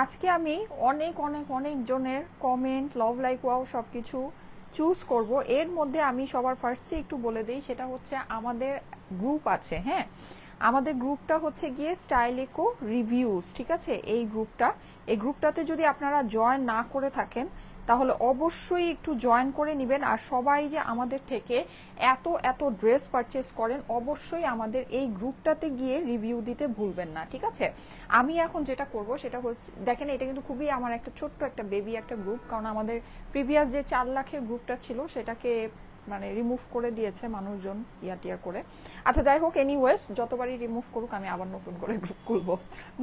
আজকে আমি অনেক অনেক অনেক জনের কমেন্ট লাভ লাইক ওয়াও সবকিছু চুজ করব। এর মধ্যে আমি সবার ফার্স্টে একটু বলে দিই, সেটা হচ্ছে আমাদের গ্রুপ আছে। হ্যাঁ, আমাদের গ্রুপটা হচ্ছে গিয়ে স্টাইলিকো রিভিউজ, ঠিক আছে? এই গ্রুপটাতে যদি আপনারা জয়েন না করে থাকেন তাহলে অবশ্যই একটু জয়েন করে নেবেন। আর সবাই যে আমাদের থেকে এত এত ড্রেস পারচেস করেন, অবশ্যই আমাদের এই গ্রুপটাতে গিয়ে রিভিউ দিতে ভুলবেন না, ঠিক আছে? আমি এখন যেটা করব সেটা হচ্ছে, দেখেন এটা কিন্তু খুবই আমার একটা ছোট্ট একটা বেবি একটা গ্রুপ, কারণ আমাদের প্রিভিয়াস যে 4 লাখের গ্রুপটা ছিল সেটাকে মানে রিমুভ করে দিয়েছে মানুষজন টিয়া করে। আচ্ছা যাই হোক, এনিওয়েজ যতবারই রিমুভ করুক আমি আবার নতুন করে গ্রুপ খুলবো,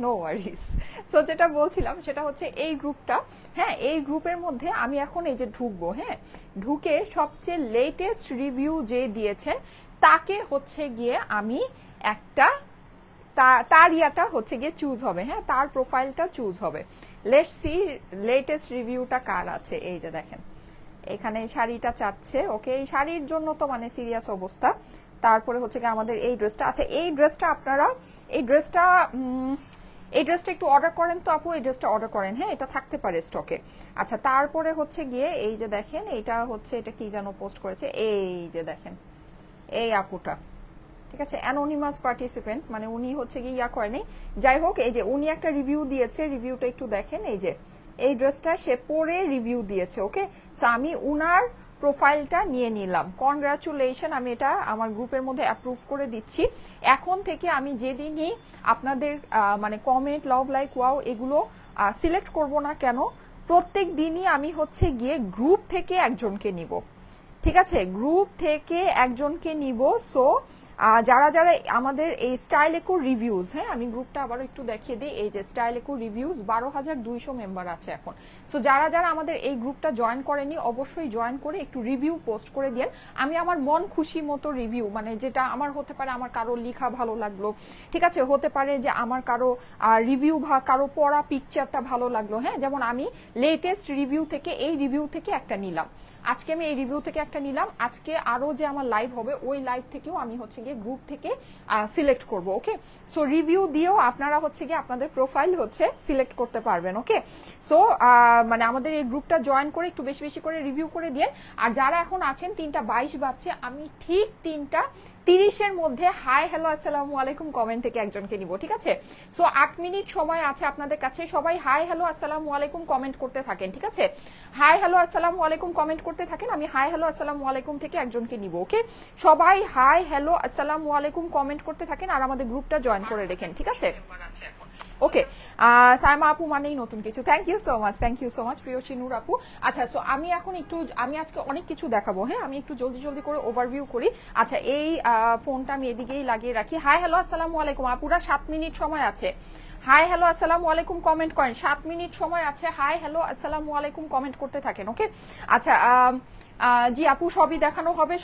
নো ওয়ারিস। সো যেটা বলছিলাম সেটা হচ্ছে এই গ্রুপটা, হ্যাঁ এই গ্রুপের মধ্যে আমি এখন এই যে ঢুকবো, হ্যাঁ ঢুকে সবচেয়ে লেটেস্ট রিভিউ যে দিয়েছেন তাকে হচ্ছে গিয়ে আমি একটা তার ইয়াটা হচ্ছে গিয়ে চুজ হবে, হ্যাঁ তার প্রোফাইলটা চুজ হবে। লেটস সি লেটেস্ট রিভিউটা কার আছে। এই যে দেখেন এখানে শাড়িটা চাচ্ছে, ওকে এই শাড়ির জন্য তো মানে সিরিয়াস অবস্থা। তারপরে হচ্ছে গিয়ে আমাদের এই ড্রেসটা আছে, এই ড্রেসটা আপনারা এই ড্রেসটা একটু অর্ডার করেন তো আপু, এই ড্রেসটা অর্ডার করেন, হ্যাঁ এটা থাকতে পারে স্টকে। আচ্ছা তারপরে হচ্ছে গিয়ে এই যে দেখেন এটা হচ্ছে, এটা কি যেন পোস্ট করেছে, এই যে দেখেন এই আপুটা, ঠিক আছে অ্যানোনিমাস পার্টিসিপেন্ট, মানে উনি হচ্ছে গিয়ে ইয়া করেনি। যাই হোক এই যে উনি একটা রিভিউ দিয়েছে, রিভিউটা একটু দেখেন। এই যে এই ড্রেসটা সে পরে রিভিউ দিয়েছে, ওকে সো আমি উনার প্রোফাইলটা নিয়ে নিলাম। কনগ্রাচুলেশন, আমি এটা আমার গ্রুপের মধ্যে অ্যাপ্রুভ করে দিচ্ছি। এখন থেকে আমি যেদিনই আপনাদের মানে কমেন্ট লাভ লাইক ওয়াও এগুলো সিলেক্ট করব না কেন, প্রত্যেক দিনই আমি হচ্ছে গিয়ে গ্রুপ থেকে একজনকে নিব, ঠিক আছে গ্রুপ থেকে একজনকে নিব। সো যারা যারা আমাদের এই স্টাইলিকো রিভিউজ, হ্যাঁ আমি গ্রুপটা আবারও একটু দেখিয়ে দিই। এই যে স্টাইলিকো রিভিউজ 12,200 মেম্বার আছে এখন। সো যারা যারা আমাদের এই গ্রুপটা জয়েন করেনি অবশ্যই জয়েন করে একটু রিভিউ পোস্ট করে দিন। আমি আমার মন খুশি মতো রিভিউ, মানে যেটা আমার হতে পারে আমার কারো লেখা ভালো লাগলো, ঠিক আছে হতে পারে যে আমার কারো রিভিউ বা কারো পড়া পিকচারটা ভালো লাগলো, হ্যাঁ যেমন আমি লেটেস্ট রিভিউ থেকে এই রিভিউ থেকে একটা নিলাম, আজকে আমি এই রিভিউ থেকে একটা নিলাম। আজকে আরো যে আমার লাইভ হবে ওই লাইভ থেকেও আমি হচ্ছে গিয়ে গ্রুপ থেকে সিলেক্ট করব, ওকে সো রিভিউ দিয়েও আপনারা হচ্ছে গিয়ে আপনাদের প্রোফাইল হচ্ছে সিলেক্ট করতে পারবেন, ওকে সো মানে আমাদের এই গ্রুপটা জয়েন করে একটু বেশি বেশি করে রিভিউ করে দিয়ে। আর যারা এখন আছেন 3:22 বাজছে, আমি ঠিক 3:30 মধ্যে হাই হ্যালো আসসালামু আলাইকুম কমেন্ট থেকে একজনকে নিব, ঠিক আছে সো 8 মিনিট সময় আছে আপনাদের কাছে। সবাই হাই হ্যালো আসসালামু আলাইকুম কমেন্ট করতে থাকেন, ঠিক আছে হাই হ্যালো আসসালামু আলাইকুম কমেন্ট করতে থাকেন। আমি হাই হ্যালো আসসালামু আলাইকুম থেকে একজনকে নিব, ওকে সবাই হাই হ্যালো আসসালামু আলাইকুম কমেন্ট করতে থাকেন আর আমাদের গ্রুপটা জয়েন করে রেখেন, ঠিক আছে ওকে। সাইমা আপু মানেই নতুন কিছু, থ্যাংক ইউ সো মাচ প্রিয় চিনুর আপু। আচ্ছা সো আমি এখন একটু, আমি আজকে অনেক কিছু দেখাবো, হ্যাঁ আমি একটু জলদি জলদি করে ওভারভিউ করি। আচ্ছা এই ফোনটা আমি এদিকেই লাগিয়ে রাখি। হাই হ্যালো আসসালামু আলাইকুম আপুরা, 7 মিনিট সময় আছে। হাই হ্যালো আসসালামু আলাইকুম কমেন্ট করেন, 7 মিনিট সময় আছে। হাই হ্যালো আসসালামু আলাইকুম কমেন্ট করতে থাকেন, ওকে আচ্ছা জি আপু সবই দেখানো হবে,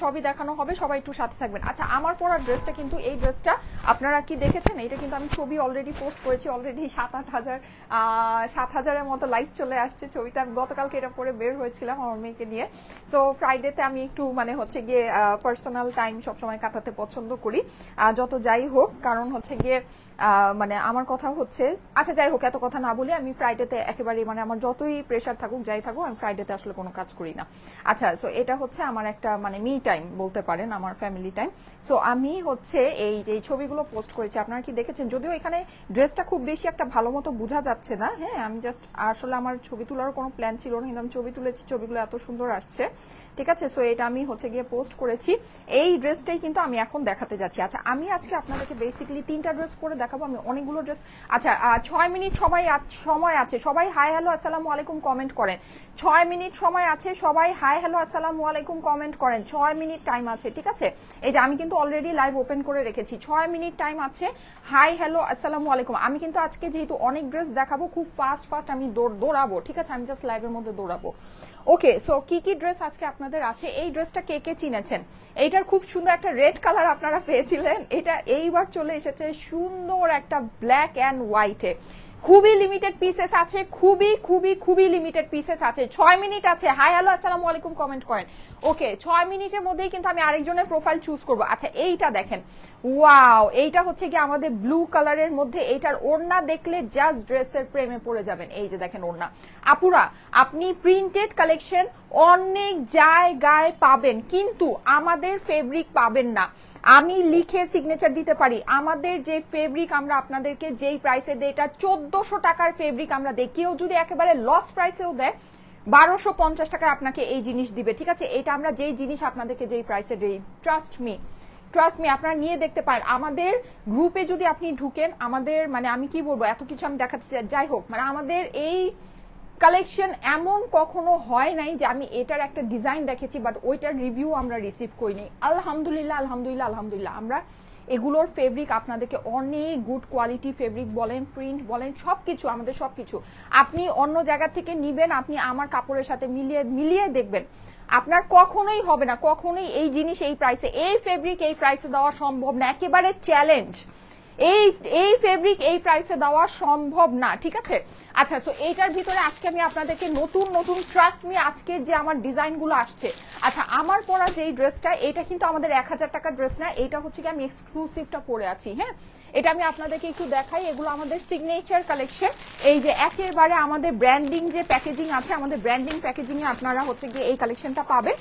সবাই একটু সাথে থাকবেন। আচ্ছা আমার পরা ড্রেসটা কিন্তু, এই ড্রেসটা আপনারা কি দেখেছেন, এটা কিন্তু আমি ছবি অলরেডি পোস্ট করেছি, অলরেডি 7,000-8,000-7,000-এর মতো লাইক চলে আসছে। ছবিটা আমি গতকালকে এটা পরে বের হয়েছিলাম আমার মেয়েকে নিয়ে। সো ফ্রাইডেতে আমি একটু মানে হচ্ছে গিয়ে পার্সোনাল টাইম সবসময় কাটাতে পছন্দ করি, যত যাই হোক, কারণ হচ্ছে গিয়ে মানে আমার কথা হচ্ছে, আচ্ছা যাই হোক এত কথা না বলি, আমি ফ্রাইডেতে একেবারে মানে আমার যতই প্রেশার থাকুক যাই থাকুক আমি ফ্রাইডেতে আসলে কোনো কাজ করি না। আচ্ছা সো এটা হচ্ছে আমার একটা মানে মি টাইম বলতে পারেন, আমার ফ্যামিলি টাইম। সো আমি হচ্ছে এই যে ছবিগুলো পোস্ট করেছি, আপনারা কি দেখেছেন? যদিও এখানে ড্রেসটা খুব বেশি একটা ভালো মতো বোঝা যাচ্ছে না, হ্যাঁ আমি জাস্ট আসলে আমার ছবি তোলার কোনো প্ল্যান ছিল না, কিন্তু আমি ছবি তুলেছি, ছবিগুলো এত সুন্দর আসছে, ঠিক আছে সো এটা আমি হচ্ছে গিয়ে পোস্ট করেছি। এই ড্রেসটাই কিন্তু আমি এখন দেখাতে যাচ্ছি। আচ্ছা আমি আজকে আপনাদেরকে বেসিক্যালি 3টা ড্রেস পরে দেখাবো, আমি অনেকগুলো ড্রেস। আচ্ছা 6 মিনিট সময় আছে, সবাই হাই হ্যালো আসসালামু আলাইকুম কমেন্ট করেন। 6 মিনিট সময় আছে, সবাই হাই হ্যালো আসসালামু আলাইকুম কমেন্ট করেন। 6 মিনিট টাইম আছে, ঠিক আছে এই যে আমি কিন্তু অলরেডি লাইভ ওপেন করে রেখেছি, 6 মিনিট টাইম আছে। হাই হ্যালো আসসালামু আলাইকুম। আমি কিন্তু আজকে যেহেতু অনেক ড্রেস দেখাবো, খুব ফাস্ট আমি দৌড়াবো, ঠিক আছে আমি জাস্ট লাইভের মধ্যে দৌড়াবো, ওকে সো কি কি ড্রেস আজকে আপনাদের আছে। এই ড্রেসটা কে কে চিনেছেন? এইটার খুব সুন্দর একটা রেড কালার আপনারা পেয়েছিলেন, এটা এইবার চলে এসেছে সুন্দর একটা ব্ল্যাক অ্যান্ড হোয়াইটে, খুবই লিমিটেড পিসেস আছে, খুবই খুবই খুবই লিমিটেড পিসেস আছে। 6 মিনিট আছে। হাই হ্যালো আসসালামু আলাইকুম কমেন্ট করেন। ওকে, 6 মিনিটের মধ্যেই কিন্তু আমি আরেকজনের প্রোফাইল চুজ করব। আচ্ছা এইটা দেখেন, ওয়াও, এইটা হচ্ছে কি আমাদের ব্লু কালারের মধ্যে। এইটার ওড়না দেখলে জাস্ট ড্রেসের প্রেমে পড়ে যাবেন। এই যে দেখেন ওড়না। আপুরা, আপনি প্রিন্টেড কালেকশন অনেক জায়গায় পাবেন, কিন্তু আমাদের ফেব্রিক পাবেন না। আমি লিখে সিগনেচার দিতে পারি, আমাদের যে ফেব্রিক আমরা আপনাদেরকে যেই প্রাইসে দেয়, এটা 1400 টাকার ফেব্রিক আমরা দেই। কেউ যদি একেবারে লস প্রাইসেও দেয় 1250 টাকায় আপনাকে এই জিনিস দিবে, ঠিক আছে? এটা আমরা যেই জিনিস আপনাদেরকে যেই প্রাইসে দিই, ট্রাস্ট মি, আপনারা নিয়ে দেখতে পারেন। আমাদের গ্রুপে যদি আপনি ঢুকেন, আমাদের মানে আমি কি বলবো, এত কিছু আমি দেখাচ্ছি, যাই হোক, মানে আমাদের এই কালেকশন এমন কখনো হয় নাই যে আমি এটার একটা ডিজাইন দেখেছি বাট ওইটার রিভিউ আমরা রিসিভ করিনি। আলহামদুলিল্লাহ আলহামদুলিল্লাহ আলহামদুলিল্লাহ, আমরা এগুলোর ফেব্রিক আপনাদেরকে অনেক গুড কোয়ালিটি ফেব্রিক বলেন, প্রিন্ট বলেন, সবকিছু, আমাদের সবকিছু আপনি অন্য জায়গা থেকে নিবেন, আপনি আমার কাপড়ের সাথে মিলিয়ে দেখবেন, আপনার কখনোই হবে না, কখনোই এই জিনিস এই প্রাইসে, এই ফেব্রিক এই প্রাইসে দেওয়া সম্ভব না, একেবারে চ্যালেঞ্জ। এই ফেব্রিক এই প্রাইসে দেওয়া সম্ভব না, ঠিক আছে? আচ্ছা, সো এইটার ভিতরে আজকে আমি আপনাদেরকে নতুন নতুন, ট্রাস্ট মি, আজকের যে আমার ডিজাইনগুলো আসছে। আচ্ছা, আমার পরা যেই ড্রেসটা, এটা কিন্তু আমাদের 1000 টাকার ড্রেস না, এটা হচ্ছে কি আমি এক্সক্লুসিভটা পরে আছি। হ্যাঁ, এটা আমি আপনাদেরকে একটু দেখাই। এগুলো আমাদের সিগনেচার কালেকশন। এই যে একেবারে আমাদের ব্র্যান্ডিং যে প্যাকেজিং আছে, আমাদের ব্র্যান্ডিং প্যাকেজিং এ আপনারা হচ্ছে গিয়ে এই কালেকশনটা পাবেন।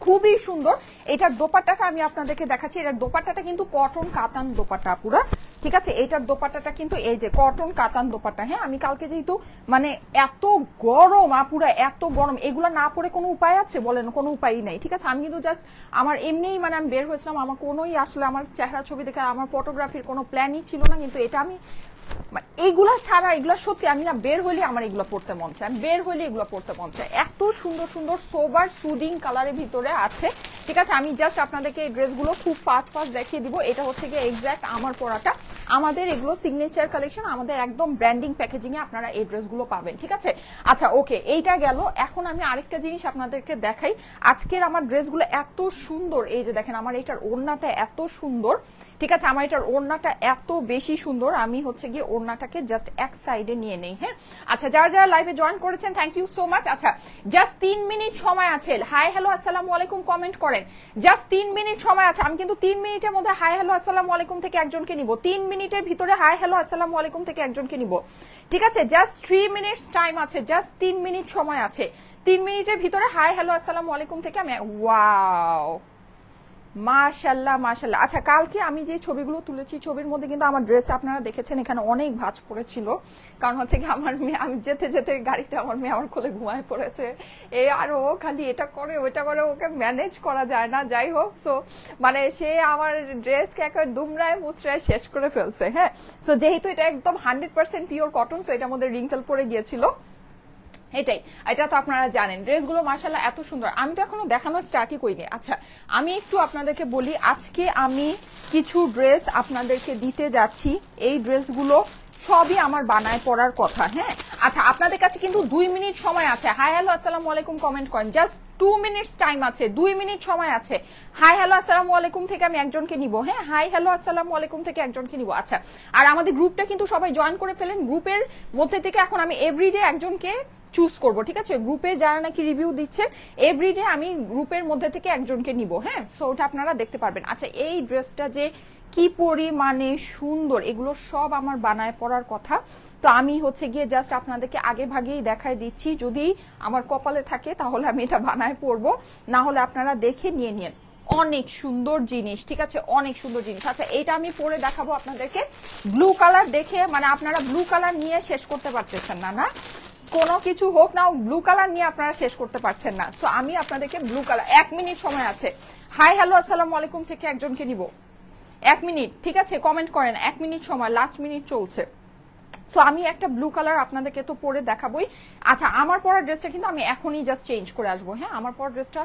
খুবই সুন্দর। এটার দোপাট্টাটা আমি আপনাদেরকে দেখাচ্ছি। এটার দোপাট্টাটা কিন্তু কটন কাতান দোপাট্টা পুরা, ঠিক আছে? এটার দোপাট্টাটা কিন্তু এই যে কটন কাতান দোপাট্টা। হ্যাঁ, আমি কালকে যেহেতু মানে এত গরম আপুরা, এত গরম, এগুলো না পরে কোনো উপায় আছে বলেন? কোনো উপায়ই নাই, ঠিক আছে? আমি কিন্তু জাস্ট আমার এমনিই মানে আমি বের হয়েছিলাম, আমার কোনোই আসলে আমার চেহারা ছবি দেখে আমার ফটোগ্রাফির কোনো প্ল্যানই ছিল না, কিন্তু এটা আমি এইগুলা ছাড়া, এগুলা সত্যি আমি না বের হইলে আমার এগুলো পড়তে মন চায়, আমি বের হইলে এগুলো পড়তে মন চায়। এত সুন্দর সুন্দর সোবার সুদিং কালারের ভিতরে আছে, ঠিক আছে? আমি জাস্ট আপনাদেরকে এই ড্রেসগুলো খুব ফাস্ট দেখিয়ে দিব। এটা হচ্ছে গিয়ে এক্স্যাক্ট আমার পরাটা। আমাদের এগুলো সিগনেচার কালেকশন, আমাদের একদম ব্র্যান্ডিং প্যাকেজিং এ আপনারা এই ড্রেসগুলো পাবেন, ঠিক আছে? আচ্ছা, ওকে, এইটা গেল। এখন আমি আরেকটা জিনিস আপনাদেরকে দেখাই। আজকের আমার ড্রেসগুলো এত সুন্দর। এই যে দেখেন, আমার এটার ওড়নাটা এত সুন্দর, ঠিক আছে? আমার এটার ওড়নাটা এত বেশি সুন্দর। আমি হচ্ছে গিয়ে ওড়নাটাকে জাস্ট এক সাইডে নিয়ে নেই। হ্যাঁ, আচ্ছা, যারা যারা লাইভে জয়েন করেছেন থ্যাংক ইউ সো মাচ। আচ্ছা, জাস্ট 3 মিনিট সময় আছে। হাই হ্যালো আসসালামু আলাইকুম কমেন্ট করেন। জাস্ট 3 মিনিট সময় আছে। আমি কিন্তু 3 মিনিটের মধ্যে হাই হ্যালো আসসালামু আলাইকুম থেকে একজনকে নিব। 3 মিনিটের ভিতরে হাই হ্যালো আসসালামু আলাইকুম থেকে একজনকে নিব, ঠিক আছে? জাস্ট 3 মিনিটস টাইম আছে, জাস্ট 3 মিনিট সময় আছে। 3 মিনিটের ভিতরে হাই হ্যালো আসসালামু আলাইকুম থেকে আমি, ওয়াও, মাশাল্লাহ মাশাল্লাহ। আচ্ছা, কালকে আমি যে ছবিগুলো তুলেছি, ছবির মধ্যে কিন্তু আমার ড্রেস আপনারা দেখেছেন এখানে অনেক ভাঁজ পড়েছিল, কারণ হচ্ছে কি আমার মেয়ে, আমি যেতে যেতে গাড়িতে আমার মেয়ে আমার কোলে ঘুমায় পড়েছে। আর ও খালি এটা করে ওইটা করে, ওকে ম্যানেজ করা যায় না। যাই হোক, সো মানে সে আমার ড্রেসকে একেবারে দুমড়ায় মুচড়ায় শেষ করে ফেলছে। হ্যাঁ, সো যেহেতু এটা একদম 100% পিওর কটন, সো এটার মধ্যে রিঙ্কেল পড়ে গিয়েছিল, এটাই। এটা তো আপনারা জানেন। ড্রেসগুলো মাশাআল্লাহ এত সুন্দর, আমি তো এখনো দেখানো স্টার্টই করিনি। আচ্ছা, আমি একটু আপনাদেরকে বলি, আজকে আমি কিছু ড্রেস আপনাদেরকে দিতে যাচ্ছি। এই ড্রেসগুলো সবই আমার বানায় পড়ার কথা। হ্যাঁ, আচ্ছা, আপনাদের কাছে কিন্তু 2 মিনিট সময় আছে। হাই হ্যালো আসসালামু আলাইকুম কমেন্ট করেন। জাস্ট 2 মিনিটস টাইম আছে, 2 মিনিট সময় আছে। হাই হ্যালো আসসালামু আলাইকুম থেকে আমি একজনকে নিব। হ্যাঁ, হাই হ্যালো আসসালামু আলাইকুম থেকে একজনকে নিব। আচ্ছা, আর আমাদের গ্রুপটা কিন্তু সবাই জয়েন করে ফেলেন। গ্রুপের মধ্যে থেকে এখন আমি এভরিডে একজনকে চুজ করব, ঠিক আছে? গ্রুপের যারা নাকি রিভিউ দিচ্ছে এভরিডে আমি গ্রুপের মধ্যে থেকে একজনকে নিব। হ্যাঁ, সো ওটা আপনারা দেখতে পারবেন। আচ্ছা, এই ড্রেসটা যে কি পরিমাণে সুন্দর, এগুলো সব আমার বানায় পড়ার কথা। তো আমি হচ্ছে গিয়ে জাস্ট আপনাদেরকে আগে ভাগেই দেখাই দিচ্ছি, যদি আমার কপালে থাকে তাহলে আমি এটা বানায় পড়বো, না হলে আপনারা দেখে নিয়ে নিন। অনেক সুন্দর জিনিস, ঠিক আছে? অনেক সুন্দর জিনিস। আচ্ছা, এটা আমি পরে দেখাবো আপনাদেরকে। ব্লু কালার দেখে মানে আপনারা ব্লু কালার নিয়ে শেষ করতে পারতেছেন না, না কোনো কিছু হোক না, ব্লু কালার নিয়ে আপনারা শেষ করতে পারছেন না। সো আমি আপনাদেরকে ব্লু কালার, 1 মিনিট সময় আছে। হাই হ্যালো আসসালামু আলাইকুম থেকে একজনকে নিব। 1 মিনিট, ঠিক আছে? কমেন্ট করেন। 1 মিনিট সময়, লাস্ট মিনিট চলছে। সো আমি একটা ব্লু কালার আপনাদেরকে তো পরে দেখাবোই। আচ্ছা, আমার পরা ড্রেসটা কিন্তু আমি এখনই জাস্ট চেঞ্জ করে আসবো। হ্যাঁ, আমার পরা ড্রেসটা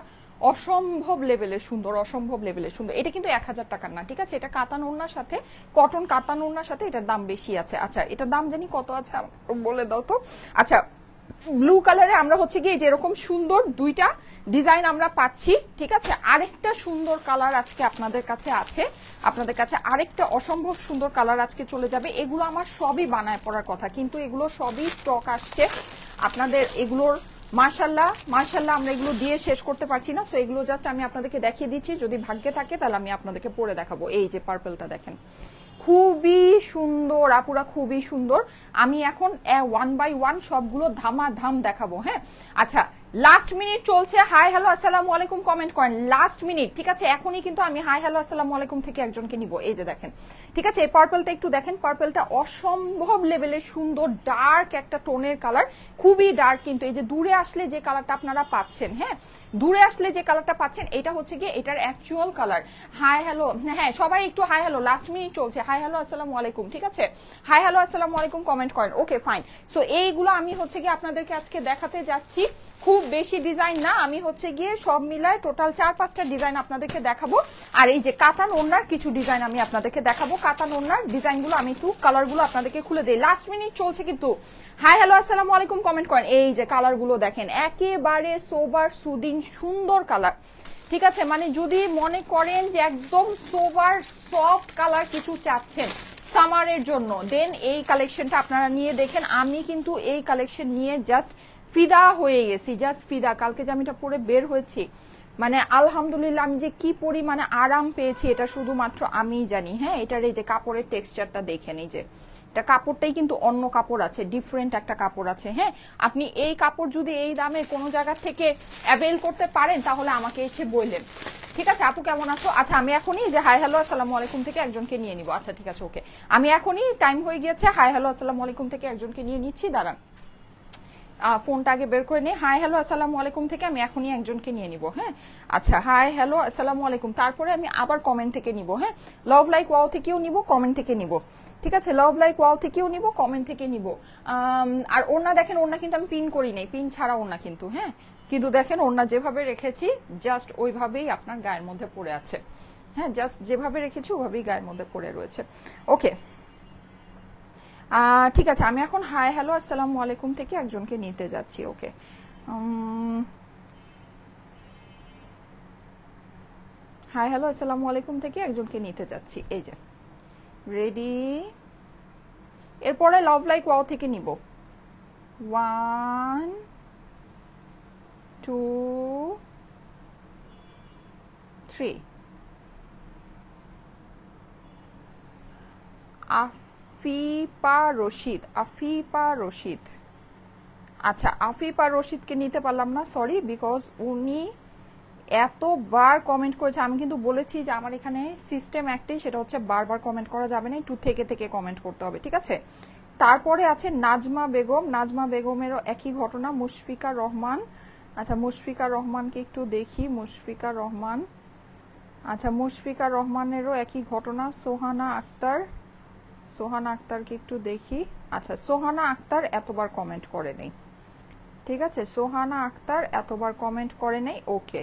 অসম্ভব লেভেলের সুন্দর, অসম্ভব লেভেলের সুন্দর। এটা কিন্তু 1000 টাকার না, ঠিক আছে? এটা কাতান ওড়নার সাথে, কটন কাতান ওড়নার সাথে এটার দাম বেশি আছে। আচ্ছা, এটার দাম জানি কত আছে, বলে দাও তো। আচ্ছা, ব্লু কালারে আমরা হচ্ছে গিয়ে যেরকম সুন্দর দুইটা ডিজাইন আমরা পাচ্ছি, ঠিক আছে। আরেকটা সুন্দর কালার আজকে আপনাদের কাছে আছে, আপনাদের কাছে আরেকটা অসম্ভব সুন্দর কালার আজকে চলে যাবে। এগুলো আমার সবই বানায় পড়ার কথা, কিন্তু এগুলো সবই স্টক আসছে আপনাদের। এগুলোর মাশাল্লাহ মাশাল্লাহ আমরা এগুলো দিয়ে শেষ করতে পারছি না, সো এগুলো জাস্ট আমি আপনাদেরকে দেখিয়ে দিচ্ছি, যদি ভাগ্যে থাকে তাহলে আমি আপনাদেরকে পরে দেখাবো। এই যে পার্পলটা দেখেন, খুবই সুন্দর আপুরা, খুবই সুন্দর। আমি এখন 1 বাই 1 সবগুলো ধামাধাম দেখাবো। হ্যাঁ আচ্ছা, লাস্ট মিনিট চলছে। হাই হ্যালো আসসালামু আলাইকুম কমেন্ট করেন, লাস্ট মিনিট, ঠিক আছে। এখনই কিন্তু আমি হাই হ্যালো আসসালামু আলাইকুম থেকে একজনকে নিব। এই যে দেখেন, ঠিক আছে, এই পার্পলটা একটু দেখেন, পার্পলটা অসম্ভব লেভেলের সুন্দর, ডার্ক একটা টোনের কালার, খুবই ডার্ক। কিন্তু এই যে দূরে আসলে যে কালারটা আপনারা পাচ্ছেন, হ্যাঁ দূরে আসলে যে কালারটা পাচ্ছেন, এটা হচ্ছে গিয়ে এটার অ্যাকচুয়াল কালার। হাই হ্যালো, হ্যাঁ সবাই একটু হাই হ্যালো, লাস্ট মিনিট চলছে। হাই হ্যালো আসসালামু আলাইকুম, ঠিক আছে, হাই হ্যালো আসসালামু আলাইকুম কমেন্ট করেন। Okay fine. সো এইগুলো আমি হচ্ছে গিয়ে আপনাদেরকে আজকে দেখাতে যাচ্ছি। খুব বেশি ডিজাইন না, আমি হচ্ছে গিয়ে সব মিলায় টোটাল 4-5টা ডিজাইন আপনাদেরকে দেখাবো। আর এই যে কাতান ওড়নার কিছু ডিজাইন আমি আপনাদেরকে দেখাবো। কাতান ওড়নার ডিজাইনগুলো আমি একটু কালারগুলো আপনাদেরকে খুলে দেই। লাস্ট মিনিট চলছে কিন্তু। হাই হ্যালো আসসালামু আলাইকুম কমেন্ট করেন। এই যে কালারগুলো দেখেন, একেবারে সোবার সুদিং সুন্দর কালার, ঠিক আছে। মানে যদি মনে করেন যে একদম সোবার সফট কালার কিছু চাচ্ছেন সামারের জন্য, দেন এই কালেকশনটা আপনারা নিয়ে দেখেন। আমি কিন্তু এই কালেকশন নিয়ে জাস্ট ফিদা হয়ে গেছি, জাস্ট ফিদা। কালকে যে আমি এটা পরে বের হয়েছি, মানে আলহামদুলিল্লাহ আমি যে কি পরিমাণে আরাম পেয়েছি এটা শুধুমাত্র আমিই জানি। হ্যাঁ এটার এই যে কাপড়ের টেক্সচারটা দেখেন, এই যে এটা কাপড়টাই কিন্তু অন্য কাপড় আছে, ডিফারেন্ট একটা কাপড় আছে। হ্যাঁ আপনি এই কাপড় যদি এই দামে কোনো জায়গা থেকে অ্যাভেল করতে পারেন তাহলে আমাকে এসে বললেন, ঠিক আছে। আপু কেমন আছো? আচ্ছা আমি এখনই যে হাই হ্যালো আসসালামু আলাইকুম থেকে একজনকে নিয়ে নিব। আচ্ছা ঠিক আছে, ওকে, আমি এখনই টাইম হয়ে গিয়েছে, হাই হ্যালো আসসালামু আলাইকুম থেকে একজনকে নিয়ে নিচ্ছি, দাঁড়ান ফোনটা আগে বের করে নিই। হাই হ্যালো আসসালামু আলাইকুম থেকে আমি এখনই একজনকে নিয়ে নিব। হ্যাঁ আচ্ছা, হাই হ্যালো আসসালামু আলাইকুম, তারপরে আমি আবার কমেন্ট থেকে নিব। হ্যাঁ লাভ লাইক ওয়াও থেকেও নিব, কমেন্ট থেকে নিব, ঠিক আছে। লাভ লাইক ওয়াও থেকেও নিব, কমেন্ট থেকে নিব। আর ওড়না দেখেন, ওড়না কিন্তু আমি পিন করি নাই, পিন ছাড়া ওড়না কিন্তু। হ্যাঁ কিন্তু দেখেন ওড়না যেভাবে রেখেছি জাস্ট ওইভাবেই আপনার গায়ের মধ্যে পড়ে আছে। হ্যাঁ জাস্ট যেভাবে রেখেছি ওভাবেই গায়ের মধ্যে পড়ে রয়েছে। ওকে ঠিক আছে, আমি এখন হাই হ্যালো আসসালামু আলাইকুম থেকে একজনকে নিতে যাচ্ছি। ওকে হাই হ্যালো আসসালামু আলাইকুম থেকে একজনকে নিতে যাচ্ছি। এই যে রেডি, এরপরে লাভ লাইক ওয়াও থেকে নিব। 1 2 3 আফিফা রশিদ, আফিফা রশিদ। আচ্ছা আফিফা রশিদকে নিতে পারলাম না, সরি, বিকজ উনি এতবার কমেন্ট করেছে। আমি কিন্তু বলেছি যে আমার এখানে সিস্টেম একটাই, সেটা হচ্ছে বারবার কমেন্ট করা যাবে না, একটু থেকে থেকে কমেন্ট করতে হবে, ঠিক আছে। তারপরে আছে নাজমা বেগম, নাজমা বেগমেরও একই ঘটনা। মুশফিকা রহমান, আচ্ছা মুশফিকা রহমানকে একটু দেখি, মুশফিকা রহমান, আচ্ছা মুশফিকা রহমানেরও একই ঘটনা। সোহানা আক্তার, সোহানা আক্তারকে একটু দেখি। আচ্ছা সোহানা আক্তার এতবার কমেন্ট করে নেই, ঠিক আছে, সোহানা আক্তার এতবার কমেন্ট করে নেই। ওকে,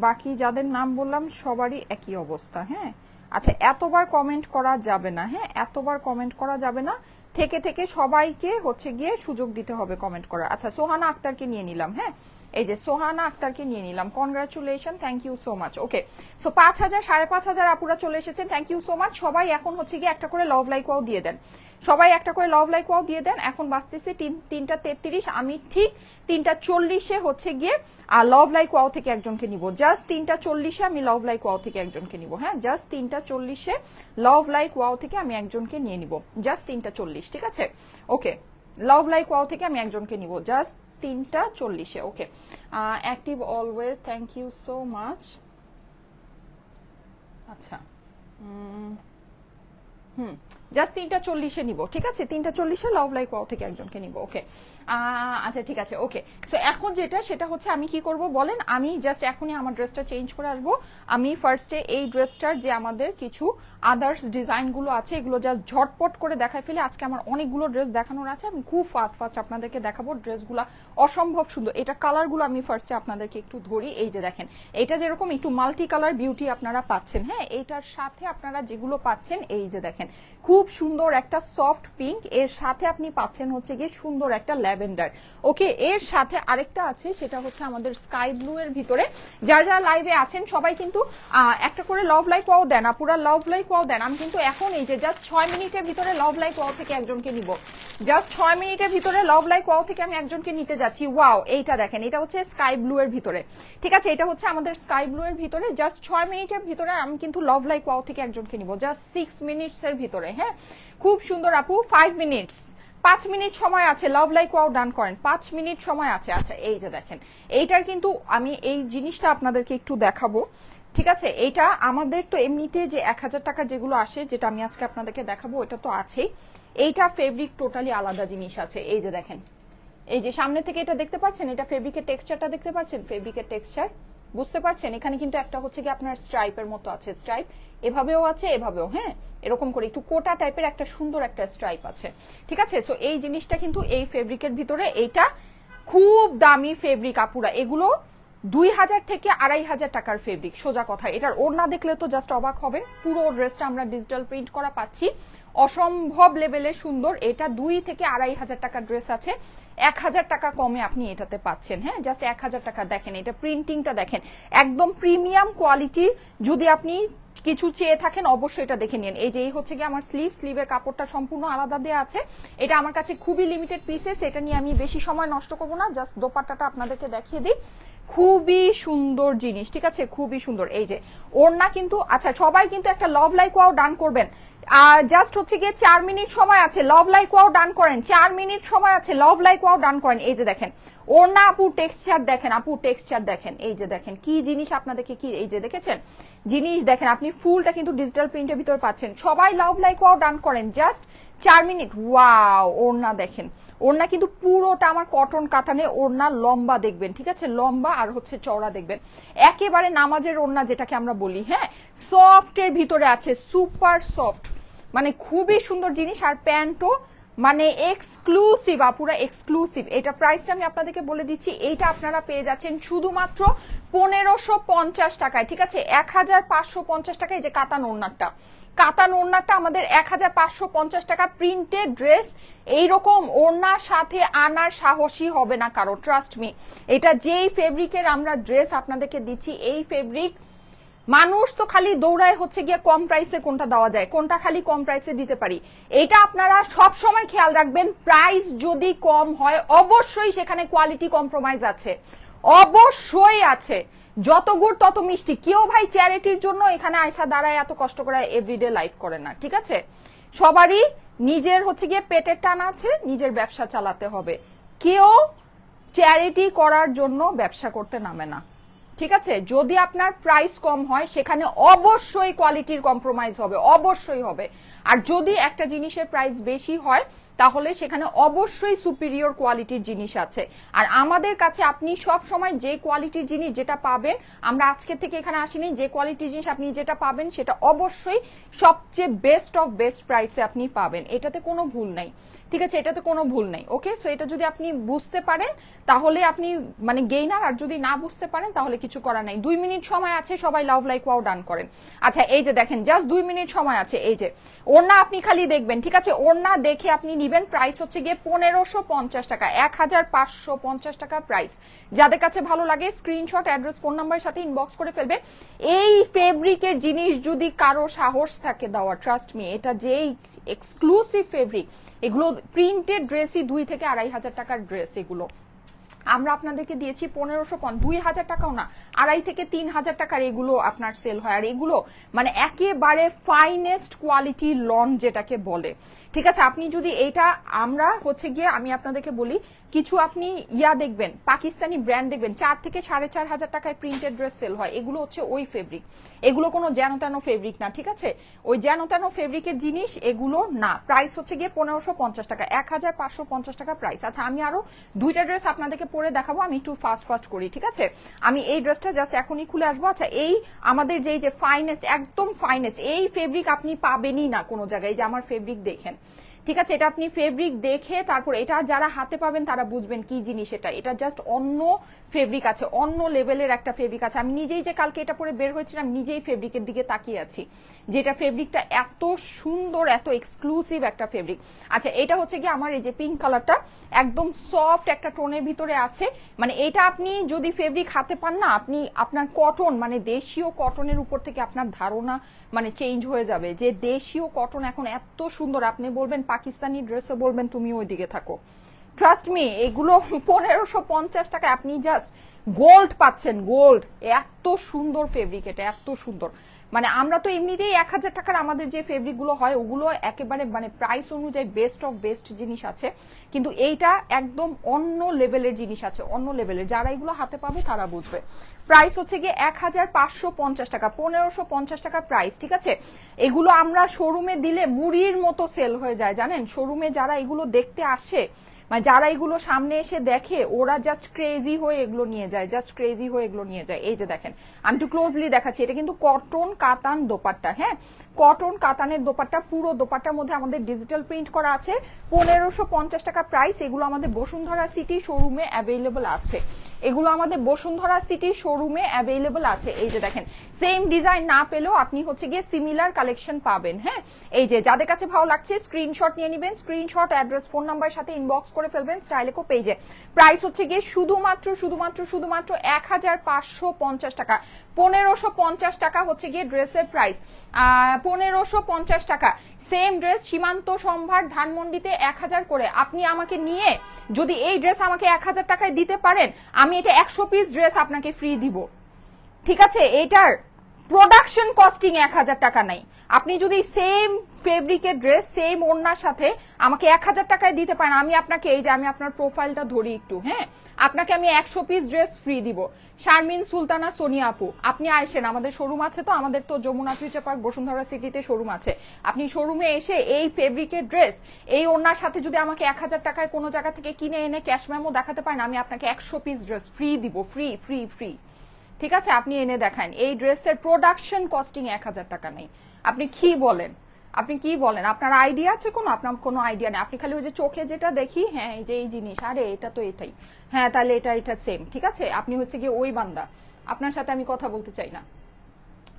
বাকি যাদের নাম বললাম সবারই একই অবস্থা। হ্যাঁ আচ্ছা এতবার কমেন্ট করা যাবে না, হ্যাঁ এতবার কমেন্ট করা যাবে না, থেকে থেকে সবাইকে হচ্ছে গিয়ে সুযোগ দিতে হবে কমেন্ট করার। আচ্ছা সোহানা আক্তারকে নিয়ে নিলাম। হ্যাঁ এই যে সোহানা আক্তারকে নিয়ে নিলাম, congratulation, thank you so much. Okay so 5000 5,500 আপুরা চলে এসেছেন, থ্যাংক ইউ সো মাচ। সবাই এখন হচ্ছে গিয়ে একটা করে লাভ লাইক ওয়াও দিয়ে দেন, সবাই একটা করে লাভ লাইক ওয়াও দিয়ে দেন। এখন বাজতেছে 3টা 33, আমি ঠিক 3টা 40-এ হচ্ছে গিয়ে লাভ লাইক ওয়াও থেকে একজনকে নিব। জাস্ট 3টা 40-এ আমি লাভ লাইক ওয়াও থেকে একজনকে নিব। হ্যাঁ জাস্ট 3টা 40-এ লাভ লাইক ওয়াও থেকে আমি একজনকে নিয়ে নিব, জাস্ট 3টা 40, ঠিক আছে। ওকে লাভ লাইক ওয়াও থেকে আমি একজনকে নিব জাস্ট 3টা 40-এ। Okay active always, thank you so much. আচ্ছা জাস্ট 3টা 40-এ নিব, ঠিক আছে, 3টা 40-এ লাভ লাইক ওয়াও থেকে একজনকে নিব। ওকে আচ্ছা ঠিক আছে। ওকে সো এখন যেটা সেটা হচ্ছে আমি কি করব বলেন, আমি জাস্ট এখনই আমার ড্রেসটা চেঞ্জ করে আসবো। আমি ফার্স্টে এই ড্রেসটার যে আমাদের কিছু আদার্স ডিজাইনগুলো আছে এগুলো জাস্ট ঝটপট করে দেখাই ফেলে। আজকে আমার অনেকগুলো ড্রেস দেখানোর আছে, আমি খুব ফাস্ট আপনাদেরকে দেখাবো। ড্রেসগুলো অসম্ভব সুন্দর। এটা কালারগুলো আমি ফার্স্টে আপনাদেরকে একটু ধরি। এই যে দেখেন, এটা যেরকম একটু মাল্টি কালার বিউটি আপনারা পাচ্ছেন, হ্যাঁ এইটার সাথে আপনারা যেগুলো পাচ্ছেন এই যে দেখেন খুব খুব সুন্দর একটা সফট পিঙ্ক, এর সাথে আপনি পাচ্ছেন হচ্ছে গিয়ে সুন্দর একটা ল্যাভেন্ডার। ওকে, এর সাথে আরেকটা আছে, সেটা হচ্ছে আমাদের স্কাই ব্লু এর ভিতরে। যারা যারা লাইভে আছেন সবাই কিন্তু একটা করে লাভ লাইক ওয়াও দেন, পুরো লাভ লাইক ওয়াও দেন। আমি কিন্তু এখন এই যে জাস্ট 6 মিনিটের ভিতরে লাভ লাইক ওয়াও থেকে একজনকে নিব, জাস্ট 6 মিনিটের ভিতরে লাভ লাইক ওয়াও থেকে আমি একজনকে নিতে যাচ্ছি। ওয়াও, এইটা দেখেন, এটা হচ্ছে স্কাই ব্লু এর ভিতরে, ঠিক আছে, এটা হচ্ছে আমাদের স্কাই ব্লু এর ভিতরে। জাস্ট 6 মিনিটের ভিতরে আমি কিন্তু লাভ লাইক ওয়াও থেকে একজনকে নিব, জাস্ট 6 মিনিটস এর ভিতরে। হ্যাঁ, খুব সুন্দর আপু, 5 মিনিটস, 5 মিনিট সময় আছে, লাভ লাইক ওয়াও ডান করেন, 5 মিনিট সময় আছে। আচ্ছা, এই যে দেখেন, এইটার কিন্তু আমি এই জিনিসটা আপনাদেরকে একটু দেখাবো, ঠিক আছে। এইটা আমাদের তো এমনিতে যে 1000 টাকার যেগুলো আসে, যেটা আমি আজকে আপনাদেরকে দেখাবো, এটা তো আছেই। এইটা ফেব্রিক টোটালি আলাদা জিনিস আছে। এই যে দেখেন, এই যে সামনে থেকে এটা দেখতে পাচ্ছেন, এটা ফেব্রিকের টেক্সচারটা দেখতে পাচ্ছেন, ফেব্রিকের টেক্সচার বুঝতে পারছেন। এখানে কিন্তু একটা হচ্ছে কি আপনার স্ট্রাইপের মতো আছে, স্ট্রাইপ এভাবেও আছে, এভাবেও, হ্যাঁ, এরকম করে একটু কোটা টাইপের একটা সুন্দর একটা স্ট্রাইপ আছে, ঠিক আছে। সো এই জিনিসটা কিন্তু এই ফেব্রিকের ভিতরে, এইটা খুব দামি ফেব্রিক আপুরা, এগুলো 2000 থেকে 2500 টাকার ফেব্রিক, সোজা কথা। এটার ওড়না দেখলে তো জাস্ট অবাক হবে, পুরো ড্রেসটা আমরা ডিজিটাল প্রিন্ট করা পাচ্ছি, অসম্ভব লেভেলে সুন্দর। এটা 2 থেকে 2500 টাকার ড্রেস আছে, 1000 টাকা কমে আপনি এটাতে পাচ্ছেন। হ্যাঁ, জাস্ট 1000 টাকা। দেখেন এটা প্রিন্টিংটা দেখেন, একদম প্রিমিয়াম কোয়ালিটির। যদি আপনি কিছু চেয়ে থাকেন অবশ্যই এটা দেখে নিন। এই যে এই হচ্ছে কি আমার স্লিভ, স্লিভের কাপড়টা সম্পূর্ণ আলাদা দেওয়া আছে। এটা আমার কাছে খুবই লিমিটেড পিসেস, এটা নিয়ে আমি বেশি সময় নষ্ট করবো না, জাস্ট দোপাট্টাটা আপনাদেরকে দেখিয়ে দিই। খুবই সুন্দর জিনিস, ঠিক আছে, খুবই সুন্দর। এই যে ওড়না কিন্তু, আচ্ছা সবাই কিন্তু একটা লাভ লাইক ওয়াও ডান করবেন। জাস্ট হচ্ছে গিয়ে 4 মিনিট সময় আছে, লাভ লাইক ওয়াও ডান করেন, 4 মিনিট সময় আছে, লাভ লাইক ওয়াও ডান করেন। এই যে দেখেন ওড়না, আপু টেক্সচার দেখেন, আপু টেক্সচার দেখেন, এই যে দেখেন কি জিনিস আপনাদেরকে, কি এই যে দেখেছেন জিনিস দেখেন, আপনি ফুলটা কিন্তু ডিজিটাল প্রিন্টের ভিতর পাচ্ছেন। সবাই লাভ লাইক ওয়াও ডান করেন, জাস্ট 4 মিনিট। ওয়াও, ওড়না দেখেন, ওড়না কিন্তু পুরোটা আমার কটন কাতানে, ওড়না লম্বা দেখবেন, ঠিক আছে, লম্বা আর হচ্ছে চওড়া দেখবেন, একেবারে নামাজের ওড়না যেটাকে আমরা বলি। হ্যাঁ, সফটের ভিতরে আছে, সুপার সফট, মানে খুবই সুন্দর জিনিস। আর প্যান্টও মানে এক্সক্লুসিভ, আপুরা এক্সক্লুসিভ। এটা প্রাইসটা আমি আপনাদেরকে বলে দিচ্ছি, এইটা আপনারা পেয়ে যাচ্ছেন শুধুমাত্র 1550 টাকায়, ঠিক আছে, 1550 টাকায়। যে কাতান ওড়নাটা, কাতান ওড়নাটা আমাদের 1550 টাকা। প্রিন্টেড ড্রেস এইরকম ওড়নার সাথে আনার সাহসী হবে না কারো, ট্রাস্ট মি। এটা যেই ফেব্রিকের আমরা ড্রেস আপনাদেরকে দিচ্ছি, এই ফেব্রিক মানুষ তো খালি দৌড়ায় হচ্ছে গিয়ে কম প্রাইসে কোনটা দেওয়া যায়, কোনটা খালি কম প্রাইসে দিতে পারি। এটা আপনারা সব সময় খেয়াল রাখবেন, প্রাইস যদি কম হয় অবশ্যই সেখানে কোয়ালিটি কম্প্রোমাইজ আছে, অবশ্যই আছে। যত গুড় তত মিষ্টি। কেউ ভাই চ্যারিটির জন্য এখানে আয়সা দাঁড়ায় এত কষ্ট করে এভরিডে লাইফ করে না, ঠিক আছে। সবারই নিজের হচ্ছে গিয়ে পেটের টান আছে, নিজের ব্যবসা চালাতে হবে। কেউ চ্যারিটি করার জন্য ব্যবসা করতে নামে না, ঠিক আছে। যদি আপনার প্রাইস কম হয় সেখানে অবশ্যই কোয়ালিটির কম্প্রোমাইজ হবে, অবশ্যই হবে। আর যদি একটা জিনিসের প্রাইস বেশি হয় তাহলে সেখানে অবশ্যই সুপিরিয়র কোয়ালিটির জিনিস আছে। আর আমাদের কাছে আপনি সব সময় যে কোয়ালিটির জিনিস যেটা পাবেন, আমরা আজকে থেকে এখানে আসিনি, যে কোয়ালিটির জিনিস আপনি যেটা পাবেন সেটা অবশ্যই সবচেয়ে বেস্ট অফ বেস্ট প্রাইসে আপনি পাবেন, এটাতে কোনো ভুল নাই, ঠিক আছে, এটাতে কোনো ভুল নাই। ওকে, সো এটা যদি আপনি বুঝতে পারেন তাহলে আপনি মানে গেইনার, আর যদি না বুঝতে পারেন তাহলে কিছু করার নাই। 2 মিনিট সময় আছে, সবাই লাভ লাইক ওয়াও ডান করেন। আচ্ছা, এই যে দেখেন জাস্ট 2 মিনিট সময় আছে। এই যে ওড়না আপনি খালি দেখবেন, ঠিক আছে, ওড়না দেখে আপনি নিবেন। প্রাইস হচ্ছে গিয়ে 1550 টাকা, 1550 টাকা প্রাইস। যাদের কাছে ভালো লাগে স্ক্রিনশট, অ্যাড্রেস, ফোন নাম্বারের সাথে ইনবক্স করে ফেলবে। এই ফেব্রিকের জিনিস যদি কারো সাহস থাকে দেওয়ার, ট্রাস্ট মি, এটা যেই এক্সক্লুসিভ ফেব্রিক, এগুলো প্রিন্টেড ড্রেসই 2 থেকে 2500 টাকার ড্রেস। এগুলো আমরা আপনাদেরকে দিয়েছি 1550, 2000 টাকাও না, 2500 থেকে 3000 টাকার এগুলো আপনার সেল হয়। আর এগুলো মানে একেবারে ফাইনেস্ট কোয়ালিটি লন যেটাকে বলে, ঠিক আছে। আপনি যদি এইটা, আমরা হচ্ছে গিয়ে আমি আপনাদেরকে বলি, কিছু আপনি ইয়া দেখবেন, পাকিস্তানি ব্র্যান্ড দেখবেন 4 থেকে 4500 টাকায় প্রিন্টেড ড্রেস সেল হয়। এগুলো হচ্ছে ওই ফেব্রিক, এগুলো কোনো যেন তেন ফেব্রিক না, ঠিক আছে, ওই যেন তেন ফেব্রিকের জিনিস এগুলো না। প্রাইস হচ্ছে গিয়ে 1550 টাকা, 1550 টাকা প্রাইস। আচ্ছা, আমি আরো 2টা ড্রেস আপনাদেরকে পরে দেখাবো, আমি একটু ফাস্ট করি, ঠিক আছে। আমি এই ড্রেসটা জাস্ট এখনই খুলে আসবো। আচ্ছা, এই আমাদের যে ফাইনেস্ট, একদম ফাইনেস্ট এই ফেব্রিক আপনি পাবেনই না কোনো জায়গায়। যে আমার ফেব্রিক দেখেন, ঠিক আছে, এটা আপনি ফেব্রিক দেখে তারপর এটা যারা হাতে পাবেন তারা বুঝবেন কি জিনিস এটা। এটা জাস্ট অন্য ফেব্রিক আছে, অন্য লেভেলের একটা ফেব্রিক আছে। আমি নিজেই যে কালকে এটা পরে বের হয়েছিলাম, নিজেই ফেব্রিকের দিকে তাকিয়ে আছি, যেটা ফেব্রিকটা এত সুন্দর, এত এক্সক্লুসিভ একটা ফেব্রিক। আচ্ছা, এটা হচ্ছে কি আমার এই যে পিঙ্ক কালারটা একদম সফট একটা টোনের ভিতরে আছে। মানে এটা আপনি যদি ফেব্রিক হাতে পান না, আপনি আপনার কটন মানে দেশীয় কটনের উপর থেকে আপনার ধারণা মানে চেঞ্জ হয়ে যাবে যে দেশীয় কটন এখন এত সুন্দর। আপনি বলবেন পাকিস্তানি ড্রেসও বলবেন তুমি ওইদিকে থাকো। ট্রাস্ট মি, এগুলো 1550 টাকা আপনি জাস্ট গোল্ড পাচ্ছেন, গোল্ড। এত সুন্দর ফেব্রিক, এটা এত সুন্দর। মানে আমরা তো এমনিতেই 1000 টাকার আমাদের যে ফেব্রিক গুলো হয় ওগুলো একেবারে মানে প্রাইস অনুযায়ী বেস্ট অফ বেস্ট জিনিস আছে, কিন্তু এইটা একদম অন্য লেভেলের জিনিস আছে, অন্য লেভেলের। যারা এগুলো হাতে পাবে তারা বুঝবে। প্রাইস হচ্ছে গিয়ে 1550 টাকা, 1550 টাকা প্রাইস। ঠিক আছে, এগুলো আমরা শোরুমে দিলে মুড়ির মতো সেল হয়ে যায় জানেন। শোরুমে যারা এগুলো দেখতে আসে, মানে যারা এগুলো সামনে এসে দেখে, ওরা জাস্ট ক্রেজি হয়ে এগুলো নিয়ে যায়, জাস্ট ক্রেজি হয়ে এগুলো নিয়ে যায়। এই যে দেখেন, আমি একটু ক্লোজলি দেখাচ্ছি, এটা কিন্তু কটন কাতান দোপাট্টা। হ্যাঁ, কটন কাতানের দোপাট্টা, পুরো দোপাট্টার মধ্যে আমাদের ডিজিটাল প্রিন্ট করা আছে। 1550 টাকা প্রাইস। এগুলো আমাদের বসুন্ধরা সিটি শোরুমে অ্যাভেলেবল আছে, এগুলো আমাদের বসুন্ধরা সিটি শোরুমে অ্যাভেলেবল আছে। এই যে দেখেন, সেম ডিজাইন না পেলেও আপনি হচ্ছে গিয়ে সিমিলার কালেকশন পাবেন। হ্যাঁ, এই যে যাদের কাছে ভালো লাগছে স্ক্রিনশট নিয়ে নেবেন, স্ক্রিনশট অ্যাড্রেস ফোন নাম্বার সাথে ইনবক্স করে ফেলবেন স্টাইলেকো পেজে। প্রাইস হচ্ছে গিয়ে শুধুমাত্র 1550 টাকা। 1550 টাকা হচ্ছে গিয়ে ড্রেসের প্রাইস। 1550 টাকা সেম ড্রেস সীমান্ত সম্ভার ধানমন্ডিতে 1000 করে। আপনি আমাকে নিয়ে যদি এই ড্রেস আমাকে 1000 টাকায় দিতে পারেন, আমি এটা 100 পিস ড্রেস আপনাকে ফ্রি দিব। ঠিক আছে, এটার প্রোডাকশন কস্টিং 1000 টাকা নাই। আপনি যদি সেম ফেব্রিকের ড্রেস সেম ওড়নার সাথে আমাকে 1000 টাকায় দিতে পারেন, আমি আপনাকে এই যে আমি আপনার প্রোফাইলটা ধরি একটু, হ্যাঁ, আপনাকে আমি 100 পিস ড্রেস ফ্রি দিব। শারমিন সুলতানা সোনিয়া আপু, আপনি আসেন, আমাদের শোরুম আছে তো, আমাদের তো যমুনা ফিউচার পার্ক বসুন্ধরা সিটিতে শোরুম আছে। আপনি শোরুমে এসে এই ফেব্রিকের ড্রেস এই ওড়নার সাথে যদি আমাকে 1000 টাকায় কোনো জায়গা থেকে কিনে এনে ক্যাশ মেমো দেখাতে পারেন, আমি আপনাকে 100 পিস ড্রেস ফ্রি দিব, ফ্রি ফ্রি ফ্রি। ঠিক আছে, আপনি এনে দেখান। এই ড্রেসের প্রোডাকশন কস্টিং 1000 টাকা নেই। আপনি কি বলেন, আপনি কি বলেন? আপনার আইডিয়া আছে কোনো? আপনার কোনো আইডিয়া নেই, আপনি খালি ওই যে চোখে যেটা দেখি, হ্যাঁ এই যে এই জিনিস, আরে এটা তো এটাই, হ্যাঁ তাহলে এটা সেম। ঠিক আছে, আপনি হচ্ছে গিয়ে ওই বান্দা, আপনার সাথে আমি কথা বলতে চাই না।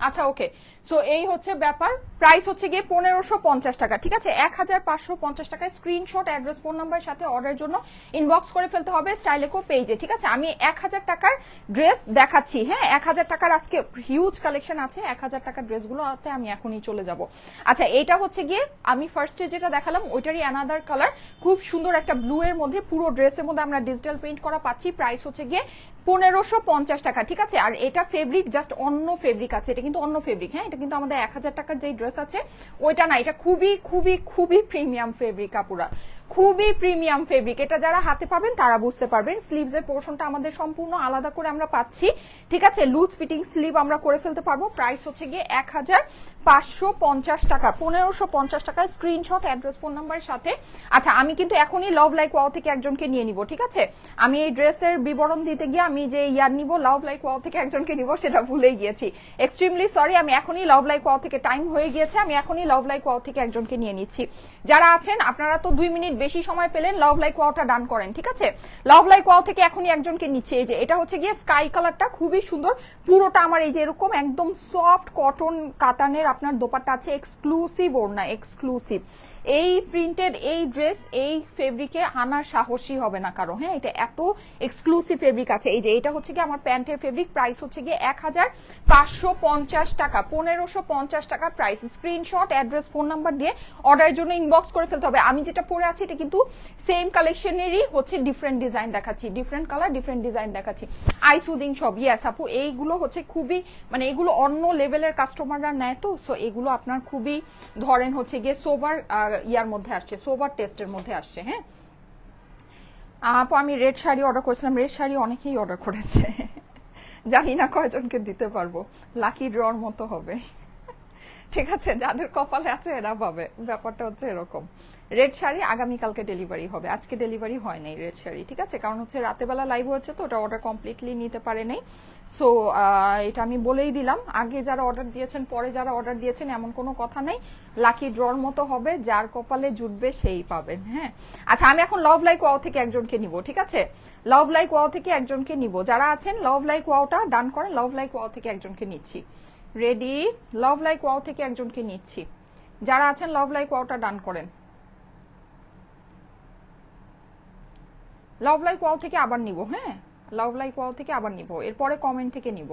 আচ্ছা ওকে, সো এই হচ্ছে ব্যাপার। প্রাইস হচ্ছে গিয়ে 1550 টাকা। ঠিক আছে, 1550 টাকায় স্ক্রিনশট অ্যাড্রেস ফোন নাম্বার সাথে অর্ডারের জন্য ইনবক্স করে ফেলতে হবে স্টাইলেকো পেজে। ঠিক আছে, আমি 1000 টাকার ড্রেস দেখাচ্ছি। হ্যাঁ, 1000 টাকার আজকে হিউজ কালেকশন আছে। 1000 টাকার ড্রেসগুলোতে আমি এখনই চলে যাব। আচ্ছা, এটা হচ্ছে গিয়ে আমি ফার্স্টে যেটা দেখালাম ওইটারই অ্যানাদার কালার, খুব সুন্দর একটা ব্লু এর মধ্যে, পুরো ড্রেসের মধ্যে আমরা ডিজিটাল প্রিন্ট করা পাচ্ছি। প্রাইস হচ্ছে গিয়ে 1550 টাকা। ঠিক আছে, আর এটা ফেব্রিক জাস্ট অন্য ফেব্রিক আছে, এটা কিন্তু অন্য ফেব্রিক। হ্যাঁ, এটা কিন্তু আমাদের 1000 টাকার যে ড্রেস আছে ওইটা না, এটা খুবই খুবই খুবই প্রিমিয়াম ফেব্রিক আপুরা, খুবই প্রিমিয়াম ফেব্রিক। এটা যারা হাতে পাবেন তারা বুঝতে পারবেন। স্লিভস এর পোর্শনটা আমাদের সম্পূর্ণ আলাদা করে আমরা পাচ্ছি। ঠিক আছে, লুজ ফিটিং স্লিভ আমরা করে ফেলতে পারবো। প্রাইস হচ্ছে গিয়ে 1550 টাকা। 1550 টাকায় স্ক্রিনশট অ্যাড্রেস ফোন নাম্বারের সাথে। আচ্ছা, আমি কিন্তু এখনই লাভ লাইক ওয়াও থেকে একজনকে নিয়ে নিব। ঠিক আছে, আমি এই ড্রেসের বিবরণ দিতে গিয়ে আমি যে ইয়ার নিব, লাভ লাইক ওয়াও থেকে একজনকে নিব, সেটা ভুলে গিয়েছি। এক্সট্রিমলি সরি, আমি এখনই লাভ লাইক ওয়াও থেকে, টাইম হয়ে গিয়েছে, আমি এখনই লাভ লাইক ওয়াও থেকে একজনকে নিয়ে নিচ্ছি। যারা আছেন আপনারা তো 2 মিনিট বেশি সময় পেলেন, লাভ লাইক ওয়াওটা ডান করেন। ঠিক আছে, লাভ লাইক ওয়াও থেকে এখনই একজনকে নিচ্ছে। এই যে এটা হচ্ছে গিয়ে স্কাই কালারটা, খুবই সুন্দর, পুরোটা আমার এই যে এরকম একদম সফট কটন কাতানের আপনার দোপাট্টা আছে, এক্সক্লুসিভ ওড়না, এক্সক্লুসিভ। এই প্রিন্টেড এই ড্রেস এই ফেব্রিকে আনার সাহসী হবে না কারো। হ্যাঁ, এটা এত এক্সক্লুসিভ ফেব্রিক আছে। এই যে এটা হচ্ছে গিয়ে আমার প্যান্টের ফেব্রিক। প্রাইস হচ্ছে গিয়ে 1550 টাকা। 1550 টাকা price. Screenshot address phone number দিয়ে অর্ডারের জন্য ইনবক্স করে ফেলতে হবে। আমি যেটা পরে আছি এটা কিন্তু সেম কালেকশনেরই হচ্ছে, ডিফারেন্ট ডিজাইন দেখাচ্ছি, ডিফারেন্ট কালার ডিফারেন্ট ডিজাইন দেখাচ্ছি। আই সুদিং সব, ইয়েস আপু, এইগুলো হচ্ছে খুবই মানে এগুলো অন্য লেভেলের কাস্টমাররা নেয় তো, সো এগুলো আপনার খুবই ধরেন হচ্ছে গিয়ে সোভার ইয়ার মধ্যে আসছে, সোভার টেস্টের মধ্যে আসছে। হ্যাঁ আপু, আমি রেড শাড়ি অর্ডার করেছিলাম, রেড শাড়ি অনেকেই অর্ডার করেছে, জানি না কয়জনকে দিতে পারবো, লাকি ড্রর মতো হবে। ঠিক আছে, যাদের কপালে আছে এরা পাবে, ব্যাপারটা হচ্ছে এরকম। রেড শাড়ি আগামীকালকে ডেলিভারি হবে, আজকে ডেলিভারি হয় নাই রেড শাড়ি, ঠিক আছে, কারণ হচ্ছে রাতেবেলা লাইভ হয়েছে তো ওটা অর্ডার কমপ্লিটলি নিতে পারে নাই। সো এটা আমি বলেই দিলাম, আগে যারা অর্ডার দিয়েছেন পরে যারা অর্ডার দিয়েছেন এমন কোনো কথা নেই, লাকি ড্রর মতো হবে, যার কপালে জুটবে সেই পাবেন। হ্যাঁ আচ্ছা, আমি এখন লাভ লাইক ওয়াও থেকে একজনকে নিব, ঠিক আছে, লাভ লাইক ওয়াও থেকে একজনকে নিব। যারা আছেন লাভ লাইক ওয়াওটা ডান করেন, লাভ লাইক ওয়াও থেকে একজনকে নিচ্ছি। রেডি, লাভ লাইক ওয়াও থেকে একজনকে নিচ্ছি। যারা আছেন লাভ লাইক ওয়াওটা ডান করেন। লাভ লাইক ওয়াও থেকে আবার নিব, হ্যাঁ লাভ লাইক ওয়াও থেকে আবার নিব, এরপরে কমেন্ট থেকে নিব।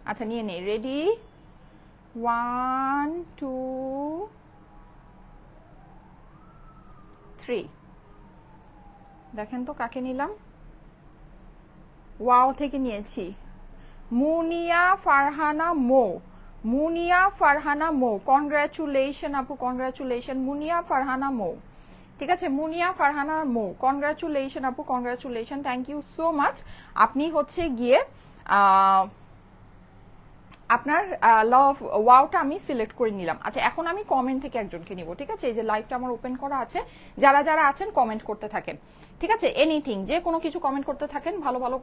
আচ্ছা নিয়ে নেই, রেডি, 1 2 3। দেখেন তো কাকে নিলাম। ওয়াও থেকে নিয়েছি মুনিয়া ফারহানা মো, মুনিয়া ফারহানা মো, কনগ্রাচুলেশন আপু, কনগ্রাচুলেশন মুনিয়া ফারহানা মো, ঠিক আছে, মুনিয়া ফারহানা মো, কনগ্রাচুলেশন আপু, congratulation, thank you so much. আপনি হচ্ছে গিয়ে আপনার লাভ ওয়াওটা আমি সিলেক্ট করে নিলাম। আচ্ছা এখন আমি কমেন্ট থেকে একজনকে নিব, ঠিক আছে, এই যে লাইভটা আমার ওপেন করা আছে, যারা যারা আছেন কমেন্ট করতে থাকেন, ঠিক আছে, এনিথিং যে কোনো কিছু কমেন্ট করতে থাকেন, ভালো ভালো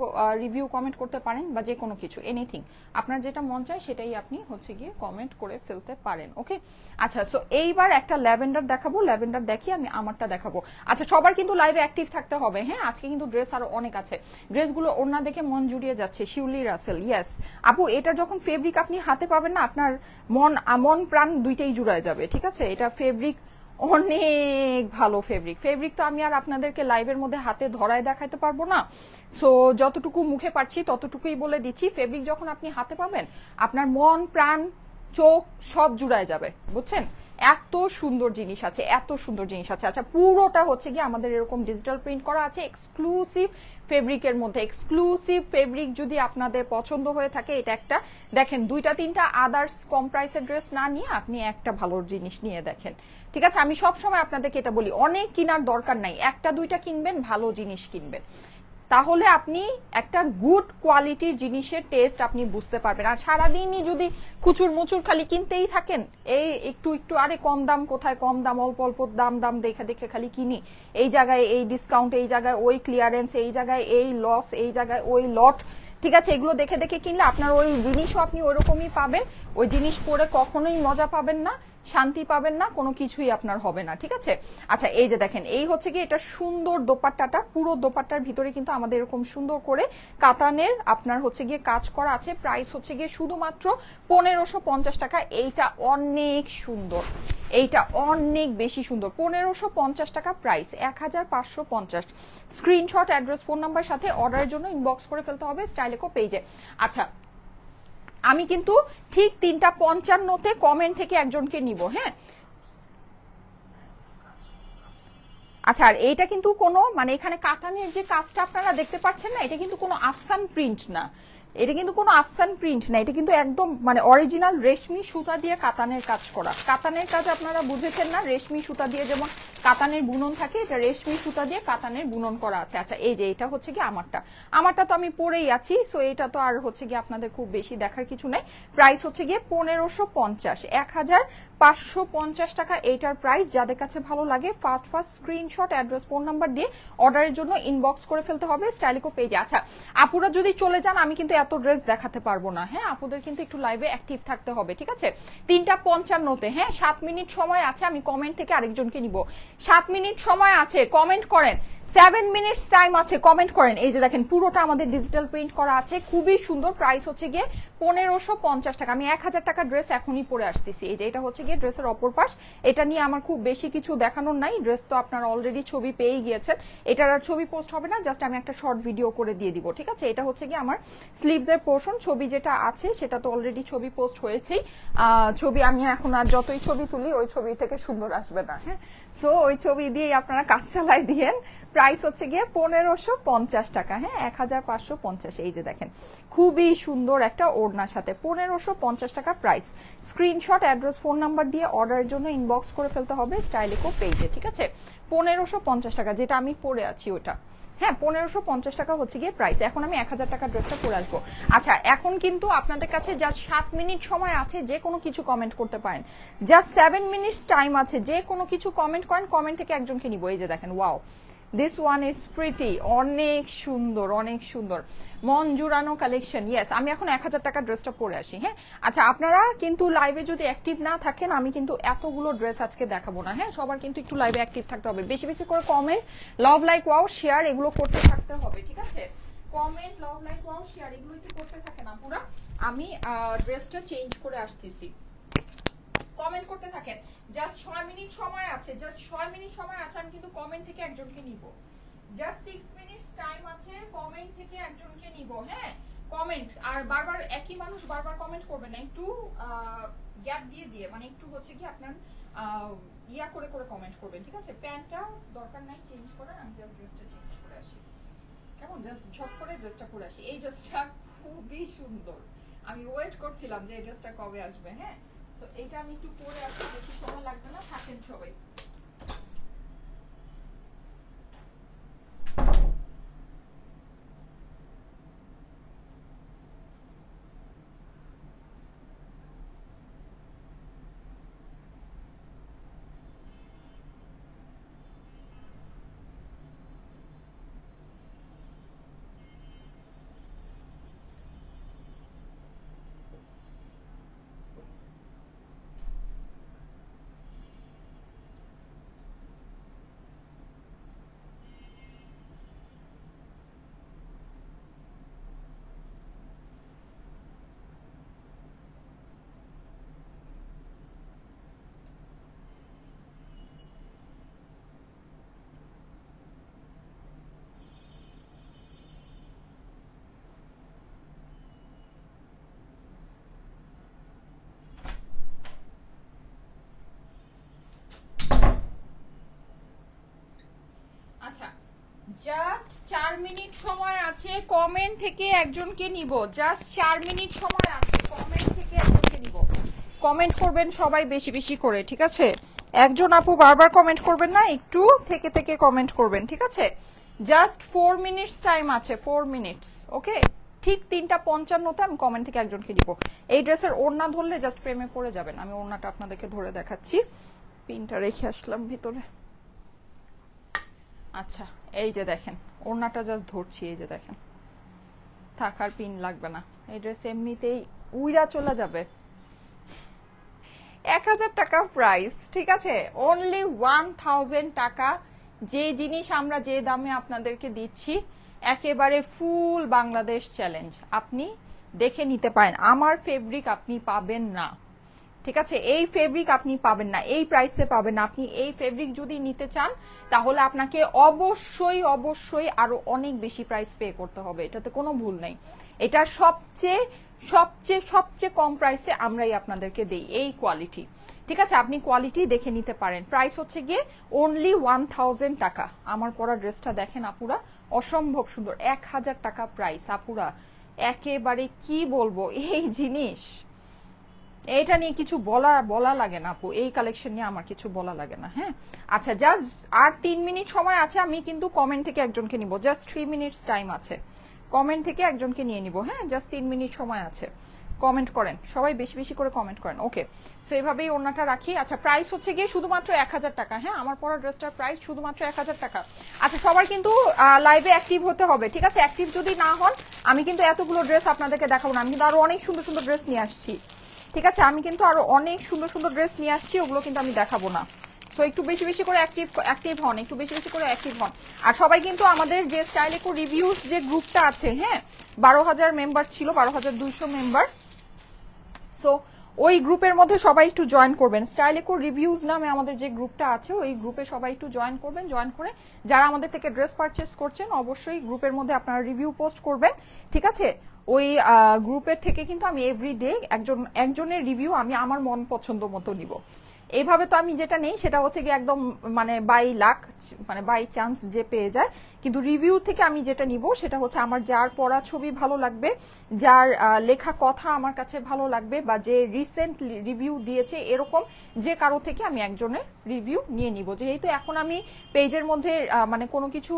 রিভিউ কমেন্ট করতে পারেন বা যে কোনো কিছু এনিথিং আপনার যেটা মন চায় সেটাই আপনি হচ্ছে গিয়ে কমেন্ট করে ফেলতে পারেন। ওকে আচ্ছা, সো এইবার একটা ল্যাভেন্ডার দেখাবো, ল্যাভেন্ডার দেখিয়ে আমি আমারটা দেখাবো। আচ্ছা সবার কিন্তু লাইভে অ্যাক্টিভ থাকতে হবে, হ্যাঁ আজকে কিন্তু ড্রেস আরো অনেক আছে, ড্রেসগুলো ওড়না দেখে মন জুড়িয়ে যাচ্ছে। শিউলি রাসেল, ইয়েস আপু, এটা যখন ফেব্রিক আপনি হাতে পাবেন না, আপনার মন প্রাণ দুইটাই জুড়ায় যাবে, ঠিক আছে, এটা ফেব্রিক অনেক ভালো ফেব্রিক। ফেব্রিক তো আমি আর আপনাদেরকে লাইভের মধ্যে হাতে ধরায় দেখাতে পারবো না, সো যতটুকু মুখে পারছি ততটুকুই বলে দিচ্ছি। ফেব্রিক যখন আপনি হাতে পাবেন আপনার মন প্রাণ চোখ সব জুড়ায় যাবে, বুঝছেন, এত সুন্দর জিনিস আছে, এত সুন্দর জিনিস আছে। আচ্ছা পুরোটা হচ্ছে কি আমাদের এরকম ডিজিটাল প্রিন্ট করা আছে এক্সক্লুসিভ ফেব্রিকের মধ্যে। এক্সক্লুসিভ ফেব্রিক যদি আপনাদের পছন্দ হয়ে থাকে, এটা একটা দেখেন, দুইটা তিনটা আদার্স কম প্রাইসের ড্রেস না নিয়ে আপনি একটা ভালো জিনিস নিয়ে দেখেন, ঠিক আছে। আমি সবসময় আপনাদেরকে এটা বলি, অনেক কেনার দরকার নাই, একটা দুইটা কিনবেন, ভালো জিনিস কিনবেন, তাহলে আপনি একটা গুড কোয়ালিটির জিনিসের টেস্ট আপনি বুঝতে পারবেন। আর সারাদিনই যদি খুচুর মুচুর খালি কিনতেই থাকেন, এই একটু একটু আরে কম দাম কোথায়, কম দাম, অল্প অল্প দাম দাম দেখে দেখে খালি কিনি, এই জায়গায় এই ডিসকাউন্ট, এই জায়গায় ওই ক্লিয়ারেন্স, এই জায়গায় এই লস, এই জায়গায় ওই লট, ঠিক আছে, এগুলো দেখে দেখে কিনলে আপনার ওই জিনিসও আপনি ওইরকমই পাবেন, ওই জিনিস পরে কখনোই মজা পাবেন না, শান্তি পাবেন না, কোনো কিছুই আপনার হবে না, ঠিক আছে। আচ্ছা এই যে দেখেন, এই হচ্ছে কি এটা সুন্দর দোপাট্টাটা, পুরো দোপাট্টার ভিতরে কিন্তু আমাদের এরকম সুন্দর করে কাতানের আপনার হচ্ছে গিয়ে কাজ করা আছে। প্রাইস হচ্ছে গিয়ে শুধুমাত্র 1550 টাকা। এইটা অনেক সুন্দর, এইটা অনেক বেশি সুন্দর, 1550 টাকা price, 1550। Screenshot, address, phone number সাথে অর্ডারের জন্য ইনবক্স করে ফেলতে হবে স্টাইলেকো পেজে। আচ্ছা আমি কিন্তু ঠিক 3:55 কমেন্ট থেকে একজনকে নিব, হ্যাঁ আচ্ছা। আর এইটা কিন্তু কোনো মানে এখানে কাতানের যে কাজটা আপনারা দেখতে পাচ্ছেন না, এটা কিন্তু কোনো আফসান প্রিন্ট না, এটা কিন্তু কোনো আফসান প্রিন্ট না, এটা কিন্তু একদম মানে অরিজিনাল রেশমি সুতা দিয়ে কাতানের কাজ করা। কাতানের কাজ আপনারা বুঝেছেন না, রেশমি সুতা দিয়ে যেমন কাতানের বুনন থাকে, এটা রেশমি সুতা দিয়ে কাতানের বুনন করা আছে। আচ্ছা এই যে এটা হচ্ছে কি আমারটা তো আমি পরেই আছি, সো এটা তো আর হচ্ছে কি আপনাদের খুব বেশি দেখার কিছু নাই। প্রাইস হচ্ছে গিয়ে 1550, 1550 টাকা এইটার প্রাইস। যাদের কাছে ভালো লাগে first screenshot, address, phone number দিয়ে অর্ডারের জন্য ইনবক্স করে ফেলতে হবে স্টাইলিকো পেজে। আচ্ছা আপুরা যদি চলে যান আমি কিন্তু এত ড্রেস দেখাতে পারবো না, হ্যাঁ আপুদের কিন্তু একটু লাইভে অ্যাক্টিভ থাকতে হবে, ঠিক আছে। 3:55, হ্যাঁ 7 মিনিট সময় আছে, আমি কমেন্ট থেকে আরেকজনকে নিব। 7 মিনিট সময় আছে, কমেন্ট করেন, 7 মিনিটস টাইম আছে, কমেন্ট করেন। এই যে দেখেন পুরোটা আমাদের ডিজিটাল প্রিন্ট করা আছে, খুবই সুন্দর। প্রাইস হচ্ছে গিয়ে 1550 টাকা। আমি 1000 টাকা ড্রেস এখনই পরে আসতেছি। এই যে এটা হচ্ছে গিয়ে ড্রেসের অপর পাশ, এটা নিয়ে আমার খুব বেশি কিছু দেখানোর নাই, ড্রেস তো আপনারা অলরেডি ছবি পেয়ে গিয়েছেন, এটার আর ছবি পোস্ট হবে না, জাস্ট আমি একটা শর্ট ভিডিও করে দিয়ে দিব, ঠিক আছে। এটা হচ্ছে গিয়ে আমার স্লিভসের পোর্শন, ছবি যেটা আছে সেটা তো অলরেডি ছবি পোস্ট হয়েছেই। ছবি আমি এখন আর যতই ছবি তুলি ওই ছবি থেকে সুন্দর আসবে না, হ্যাঁ, সো ওই ছবি দিয়েই আপনারা কাজ চালাই দিয়েন। প্রাইস হচ্ছে গিয়ে 1550 টাকা, হ্যাঁ 1550। এই যে দেখেন খুবই সুন্দর একটা ওড়নার সাথে 1550 টাকা price. Screenshot, address, phone number দিয়ে অর্ডারের জন্য ইনবক্স করে ফেলতে হবে স্টাইলিকো পেজে, ঠিক আছে। 1550 টাকা, যেটা আমি পরে আছি ওটা, হ্যাঁ 1550 টাকা হচ্ছে গিয়ে প্রাইস। এখন আমি 1000 টাকা ড্রেসটা পরে আসবো। আচ্ছা এখন কিন্তু আপনাদের কাছে জাস্ট 7 মিনিট সময় আছে, যে কোনো কিছু কমেন্ট করতে পারেন, জাস্ট 7 মিনিটস টাইম আছে, যে কোনো কিছু কমেন্ট করেন, কমেন্ট থেকে একজনকে নিব। এই যে দেখেন, wow this one is pretty, অনেক সুন্দর অনেক সুন্দর, মন জুড়ানো কালেকশন। ইয়েস, আমি এখন 1000 টাকা ড্রেসটা পরে আসি। হ্যাঁ আচ্ছা, আপনারা কিন্তু লাইভে যদি অ্যাক্টিভ না থাকেন আমি কিন্তু এতগুলো ড্রেস আজকে দেখাবো না। হ্যাঁ সবার কিন্তু একটু লাইভে অ্যাক্টিভ থাকতে হবে, বেশি বেশি করে comment, love like wow share এগুলো করতে থাকতে হবে, ঠিক আছে? Comment, love like wow share এগুলো একটু করতে থাকে না পুরা। আমি ড্রেসটা চেঞ্জ করে আসতেছি, কমেন্ট করতে থাকেন। জাস্ট 6 মিনিট সময় আছে, জাস্ট 6 মিনিট সময় আছে, আমি কিন্তু কমেন্ট থেকে একজনকে নিব। জাস্ট 6 মিনিটস টাইম আছে, কমেন্ট থেকে একজনকে নিব। হ্যাঁ কমেন্ট, আর বারবার একই মানুষ বারবার কমেন্ট করবে না, একটু গ্যাপ দিয়ে দিয়ে, মানে একটু হচ্ছে কি আপনার ইয়া করে করে কমেন্ট করবেন, ঠিক আছে? প্যান্টটা দরকার নাই চেঞ্জ করার, আমি জাস্ট ড্রেসটা চেঞ্জ করে আসি, কেমন? জাস্ট ঝট করে ড্রেসটা পরে আসি। এই ড্রেসটা খুবই সুন্দর, আমি ওয়েট করছিলাম যে এই ড্রেসটা কবে আসবে। হ্যাঁ তো এটা আমি একটু পরে আসি, বেশি সময় লাগবে না, থাকেন সবাই। আচ্ছা জাস্ট 4 মিনিট সময় আছে, কমেন্ট থেকে একজনকে নিব। জাস্ট 4 মিনিট সময় আছে, কমেন্ট থেকে একজনকে নিব। কমেন্ট করবেন সবাই বেশি বেশি করে, ঠিক আছে? একজন আপু বারবার কমেন্ট করবেন না, একটু থেকে থেকে কমেন্ট করবেন, ঠিক আছে? জাস্ট 4 মিনিটস টাইম আছে, 4 মিনিটস। ওকে, ঠিক 3:55-তে আমি কমেন্ট থেকে একজনকে দিব। এই ড্রেসের ওড়না ধরলে জাস্ট প্রেমে পড়ে যাবেন। আমি ওড়নাটা আপনাদেরকে ধরে দেখাচ্ছি, পিনটা রেখে আসলাম ভিতরে। আচ্ছা এই যে দেখেন, ওড়নাটা জাস্ট ধরছি, এই যে দেখেন, থাকার পিন লাগবে না। এই ড্রেস এমনিতেই উইরা চলে যাবে। 1000 টাকা প্রাইস, ঠিক আছে? অনলি 1000 টাকা। যে জিনিস আমরা যে দামে আপনাদেরকে দিচ্ছি, একেবারে ফুল বাংলাদেশ চ্যালেঞ্জ, আপনি দেখে নিতে পারেন। আমার ফেব্রিক আপনি পাবেন না, ঠিক আছে? এই ফেব্রিক আপনি পাবেন না, এই প্রাইসে পাবেন না। আপনি এই ফেব্রিক যদি নিতে চান তাহলে আপনাকে অবশ্যই অবশ্যই আরো অনেক বেশি প্রাইস পে করতে হবে, এটাতে কোনো ভুল নেই। এটা সবচেয়ে সবচেয়ে সবচেয়ে কম প্রাইসে আমরাই আপনাদেরকে দেই এই কোয়ালিটি, ঠিক আছে? আপনি কোয়ালিটি দেখে নিতে পারেন। প্রাইস হচ্ছে গিয়ে অনলি 1000 টাকা। আমার পরা ড্রেসটা দেখেন আপুরা, অসম্ভব সুন্দর। 1000 টাকা প্রাইস আপুরা, একেবারে কি বলবো এই জিনিস, এটা নিয়ে কিছু বলা লাগে না আপু, এই কালেকশন নিয়ে আমার কিছু বলা লাগে না। হ্যাঁ আচ্ছা, জাস্ট আর 3 মিনিট সময় আছে, আমি কিন্তু কমেন্ট থেকে একজনকে নিব। জাস্ট 3 মিনিটস টাইম আছে, কমেন্ট থেকে একজনকে নিয়ে নিব। হ্যাঁ জাস্ট 3 মিনিট সময় আছে, কমেন্ট করেন সবাই, বেশি বেশি করে কমেন্ট করেন। ওকে, সো এইভাবেই ওড়নাটা রাখি। আচ্ছা প্রাইস হচ্ছে গিয়ে শুধুমাত্র 1000 টাকা। হ্যাঁ আমার পরা ড্রেসটার প্রাইস শুধুমাত্র 1000 টাকা। আচ্ছা সবার কিন্তু লাইভে অ্যাক্টিভ হতে হবে, ঠিক আছে? অ্যাক্টিভ যদি না হন আমি কিন্তু এতগুলো ড্রেস আপনাদেরকে দেখাবো না, আমি কিন্তু আরো অনেক সুন্দর সুন্দর ড্রেস নিয়ে আসছি, ঠিক আছে? আমি কিন্তু আরো অনেক সুন্দর সুন্দর ড্রেস নিয়ে আসছি, ওগুলো কিন্তু আমি দেখাবো না। সো একটু বেশি বেশি করে অ্যাক্টিভ হন, একটু বেশি বেশি করে অ্যাক্টিভ হন। আর সবাই কিন্তু আমাদের যে স্টাইলেকো রিভিউজ যে গ্রুপটা আছে, হ্যাঁ 12,000 মেম্বার ছিল, 12,200 মেম্বার। সো ওই গ্রুপের মধ্যে সবাই একটু জয়েন করবেন। স্টাইলেকো রিভিউজ নামে আমাদের যে গ্রুপটা আছে, ওই গ্রুপে সবাই একটু জয়েন করবেন। জয়েন করে যারা আমাদের থেকে ড্রেস পারচেস করছেন অবশ্যই গ্রুপের মধ্যে আপনারা রিভিউ পোস্ট করবেন, ঠিক আছে? ওই গ্রুপের থেকে কিন্তু আমি এভরিডে একজনের রিভিউ আমি আমার মন পছন্দ মতো নিব। এইভাবে তো আমি যেটা নেই সেটা হচ্ছে কি একদম মানে বাই লাক, মানে বাই চান্স যে পেয়ে যায়, কিন্তু রিভিউ থেকে আমি যেটা নিব সেটা হচ্ছে আমার যার পড়া ছবি ভালো লাগবে, যার লেখা কথা আমার কাছে ভালো লাগবে, বা যে রিসেন্ট রিভিউ দিয়েছে এরকম যে কারো থেকে আমি একজনের রিভিউ নিয়ে নিব। যেহেতু এখন আমি পেজের মধ্যে মানে কোনো কিছু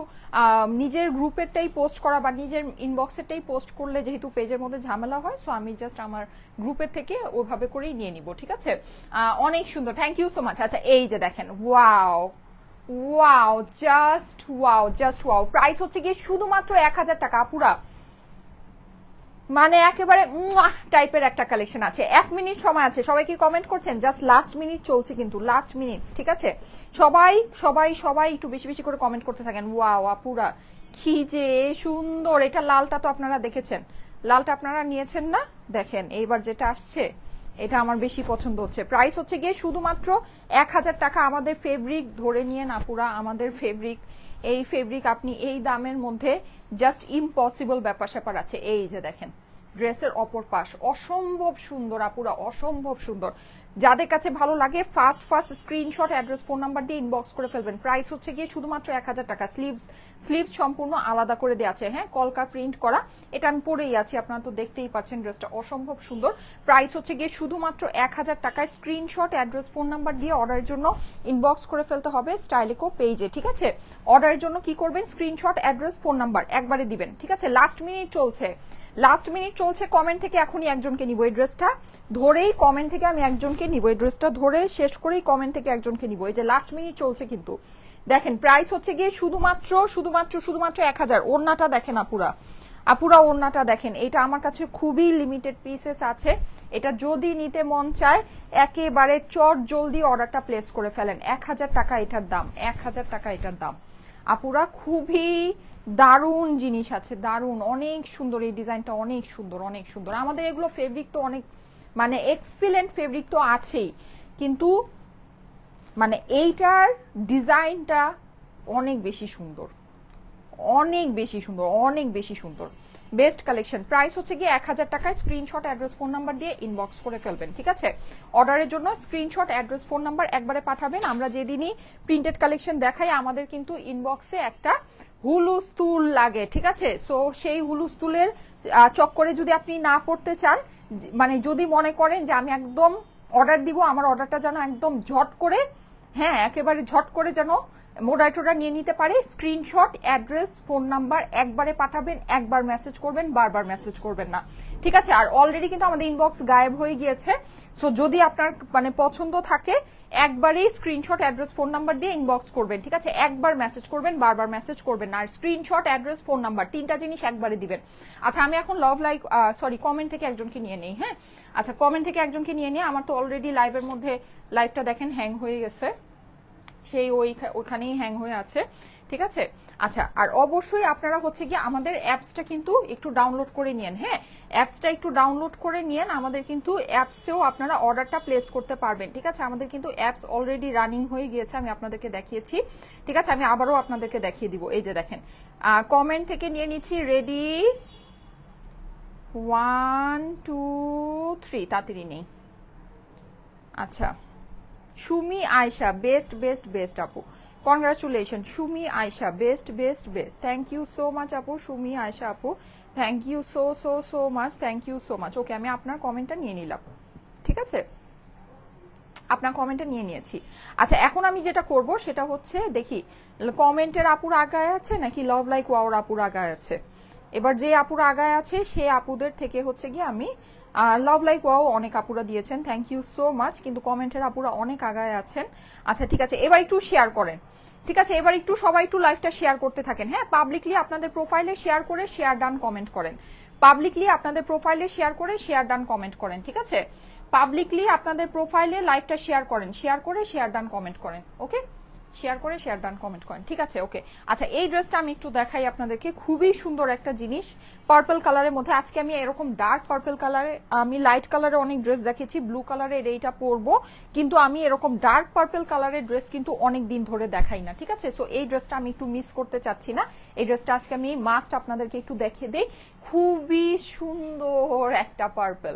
নিজের গ্রুপেরটাই পোস্ট করা বা নিজের ইনবক্সেরটাই পোস্ট করলে যেহেতু পেজের মধ্যে ঝামেলা হয়, সো আমি জাস্ট আমার গ্রুপের থেকে ওইভাবে করেই নিয়ে নিব। ঠিক আছে, অনেক সুন্দর, থ্যাংক ইউ সো মাচ। আচ্ছা এই যে দেখেন, wow wow, just wow, just wow. Price হচ্ছে গিয়ে শুধুমাত্র 1000 টাকা আপুরা, মানে একেবারে টাইপের একটা কালেকশন আছে। 1 মিনিট সময় আছে, সবাই কি কমেন্ট করছেন? জাস্ট লাস্ট মিনিট চলছে কিন্তু, লাস্ট মিনিট। ঠিক আছে, সবাই সবাই সবাই একটু বেশি বেশি করে কমেন্ট করতে থাকেন। ওয়াও আপুরা, কি যে সুন্দর। এটা লালটা তো আপনারা দেখেছেন, লালটা আপনারা নিয়েছেন না? দেখেন এইবার যেটা আসছে এটা আমার বেশি পছন্দ হচ্ছে। প্রাইস হচ্ছে গিয়ে শুধুমাত্র 1000 টাকা। আমাদের ফেব্রিক ধরে নিয়ে না পুরা, আমাদের ফেব্রিক, এই ফেব্রিক আপনি এই দামের মধ্যে জাস্ট ইম্পসিবল ব্যাপার স্যাপার আছে। এই যে দেখেন ড্রেসের অপর পাশ, অসম্ভব সুন্দর আপুরা, অসম্ভব সুন্দর। যাদের কাছে ভালো লাগে first screenshot, address, phone number দিয়ে ইনবক্স করে ফেলবেন। প্রাইস হচ্ছে গিয়ে শুধুমাত্র 1000 টাকা। স্লিভস সম্পূর্ণ আলাদা করে দেওয়া আছে, হ্যাঁ, কলকা প্রিন্ট করা। এটা আমি পরেই আছি, আপনারা তো দেখতেই পাচ্ছেন, ড্রেসটা অসম্ভব সুন্দর। প্রাইস হচ্ছে গিয়ে শুধুমাত্র 1000 টাকায়। স্ক্রিনশট, অ্যাড্রেস, ফোন নাম্বার দিয়ে অর্ডারের জন্য ইনবক্স করে ফেলতে হবে স্টাইলিকো পেজে। ঠিক আছে, অর্ডারের জন্য কি করবেন? স্ক্রিনশট, অ্যাড্রেস, ফোন নাম্বার একবারে দিবেন। ঠিক আছে, লাস্ট মিনিট চলছে, লাস্ট মিনিট চলছে। কমেন্ট থেকে এখনই একজনকে নিব এই ড্রেসটা ধরেই, কমেন্ট থেকে আমি একজনকে নিব এই ড্রেসটা ধরে, শেষ করেই কমেন্ট থেকে একজনকে নিব। এই যে লাস্ট মিনিট চলছে কিন্তু। দেখেন প্রাইস হচ্ছে গিয়ে শুধুমাত্র শুধুমাত্র শুধুমাত্র 1000। ওড়নাটা দেখেন আপুরা, আপুরা ওড়নাটা দেখেন। এটা আমার কাছে খুবই লিমিটেড পিসেস আছে, এটা যদি নিতে মন চায় একেবারে চট জলদি অর্ডারটা প্লেস করে ফেলেন। 1000 টাকা এটার দাম, 1000 টাকা এটার দাম আপুরা। খুবই দারুণ জিনিস আছে, দারুণ, অনেক সুন্দর। এই ডিজাইনটা অনেক সুন্দর, অনেক সুন্দর। আমাদের এগুলো ফেব্রিক তো অনেক মানে এক্সিলেন্ট ফেব্রিক তো আছেই, কিন্তু মানে এইটার ডিজাইনটা অনেক বেশি সুন্দর, অনেক বেশি সুন্দর, অনেক বেশি সুন্দর। Best collection. প্রাইস হচ্ছে গিয়ে 1000 টাকায়। স্ক্রিনশট, অ্যাড্রেস, ফোন নাম্বার দিয়ে ইনবক্স করে ফেলবেন। ঠিক আছে, অর্ডারের জন্য স্ক্রিনশট, অ্যাড্রেস, ফোন নাম্বার একবারে পাঠাবেন। আমরা যেদিনই প্রিন্টেড কালেকশন দেখাই আমাদের কিন্তু ইনবক্সে একটা হুলুস্তুল লাগে। ঠিক আছে, সো সেই হুলুস্তুলের চক্করে যদি আপনি না পড়তে চান, মানে যদি মনে করেন যে আমি একদম অর্ডার দিব, আমার অর্ডারটা যেন একদম ঝট করে, হ্যাঁ একেবারে ঝট করে যেন মোডাইটোটা নিয়ে নিতে পারে, স্ক্রিনশট, অ্যাড্রেস, ফোন নাম্বার একবারে পাঠাবেন। একবার মেসেজ করবেন, বারবার মেসেজ করবেন না। ঠিক আছে, আর অলরেডি কিন্তু আমাদের ইনবক্স গায়েব হয়ে গিয়েছে। সো যদি আপনার মানে পছন্দ থাকে একবারেই স্ক্রিনশট, অ্যাড্রেস, ফোন নাম্বার দিয়ে ইনবক্স করবেন। ঠিক আছে, একবার মেসেজ করবেন, বারবার মেসেজ করবেন না। আর স্ক্রিনশট, অ্যাড্রেস, ফোন নাম্বার তিনটা জিনিস একবারে দিবেন। আচ্ছা আমি এখন কমেন্ট থেকে একজনকে নিয়ে নেই। হ্যাঁ আচ্ছা, কমেন্ট থেকে একজনকে নিয়ে নিয়ে, আমার তো অলরেডি লাইভের মধ্যে লাইভটা দেখেন হ্যাং হয়ে গেছে, সেই ওইখানেই হ্যাং হয়ে আছে। ঠিক আছে, আচ্ছা আর অবশ্যই আপনারা হচ্ছে কি আমাদের অ্যাপসটা কিন্তু একটু ডাউনলোড করে নিয়েন। হ্যাঁ অ্যাপসটা একটু ডাউনলোড করে নিয়েন, আমাদের কিন্তু অ্যাপসেও আপনারা অর্ডারটা প্লেস করতে পারবেন। ঠিক আছে, আমাদের কিন্তু অ্যাপস অলরেডি রানিং হয়ে গিয়েছে, আমি আপনাদেরকে দেখিয়েছি। ঠিক আছে, আমি আবারও আপনাদেরকে দেখিয়ে দিব। এই যে দেখেন কমেন্ট থেকে নিয়ে নিচ্ছি, রেডি 1 2 3, তাড়াতাড়ি নেই। আচ্ছা Sumi Ayesha, best best best আপু, congratulation. Sumi Ayesha, best best best, thank you so much আপু। সুমি আয়শা আপু, thank you so so so much, thank you so much. Okay, আমি আপনার কমেন্টটা নিয়ে নিলাম। ঠিক আছে, আপনার কমেন্টটা নিয়ে নিয়েছি। আচ্ছা এখন আমি যেটা করব সেটা হচ্ছে দেখি কমেন্টের আপুর আগায় আছে নাকি লাভ লাইক ওয়াওর আপুর আগায় আছে। এবার যে আপুর আগায় আছে সেই আপুদের থেকে হচ্ছে গিয়ে আমি লাভ লাইক ওয়াও অনেক আপুরা দিয়েছেন, থ্যাংক ইউ সো মাচ, কিন্তু কমেন্টের আপুরা অনেক আগায় আছেন। আচ্ছা ঠিক আছে, এবার একটু শেয়ার করেন। ঠিক আছে, এবার একটু সবাই একটু লাইভটা শেয়ার করতে থাকেন। হ্যাঁ পাবলিকলি আপনাদের প্রোফাইলে শেয়ার করে শেয়ার ডান কমেন্ট করেন। পাবলিকলি আপনাদের প্রোফাইলে শেয়ার করে শেয়ার ডান কমেন্ট করেন। ঠিক আছে, পাবলিকলি আপনাদের প্রোফাইলে লাইভটা শেয়ার করেন, শেয়ার করে শেয়ার ডান কমেন্ট করেন। ওকে, শেয়ার করে শেয়ার ডান কমেন্ট করেন। ঠিক আছে, ওকে। আচ্ছা এই ড্রেসটা আমি একটু দেখাই আপনাদেরকে, খুবই সুন্দর একটা জিনিস, পার্পল কালারের মধ্যে। আজকে আমি এরকম ডার্ক পার্পল কালারে, আমি লাইট কালারে অনেক ড্রেস দেখেছি, ব্লু কালারের এইটা পরবো, কিন্তু আমি এরকম ডার্ক পার্পল কালারের ড্রেস কিন্তু অনেক দিন ধরে দেখাই না। ঠিক আছে, সো এই ড্রেসটা আমি একটু মিস করতে চাচ্ছি না, এই ড্রেসটা আজকে আমি মাস্ট আপনাদেরকে একটু দেখিয়ে দেই। খুবই সুন্দর একটা পার্পল,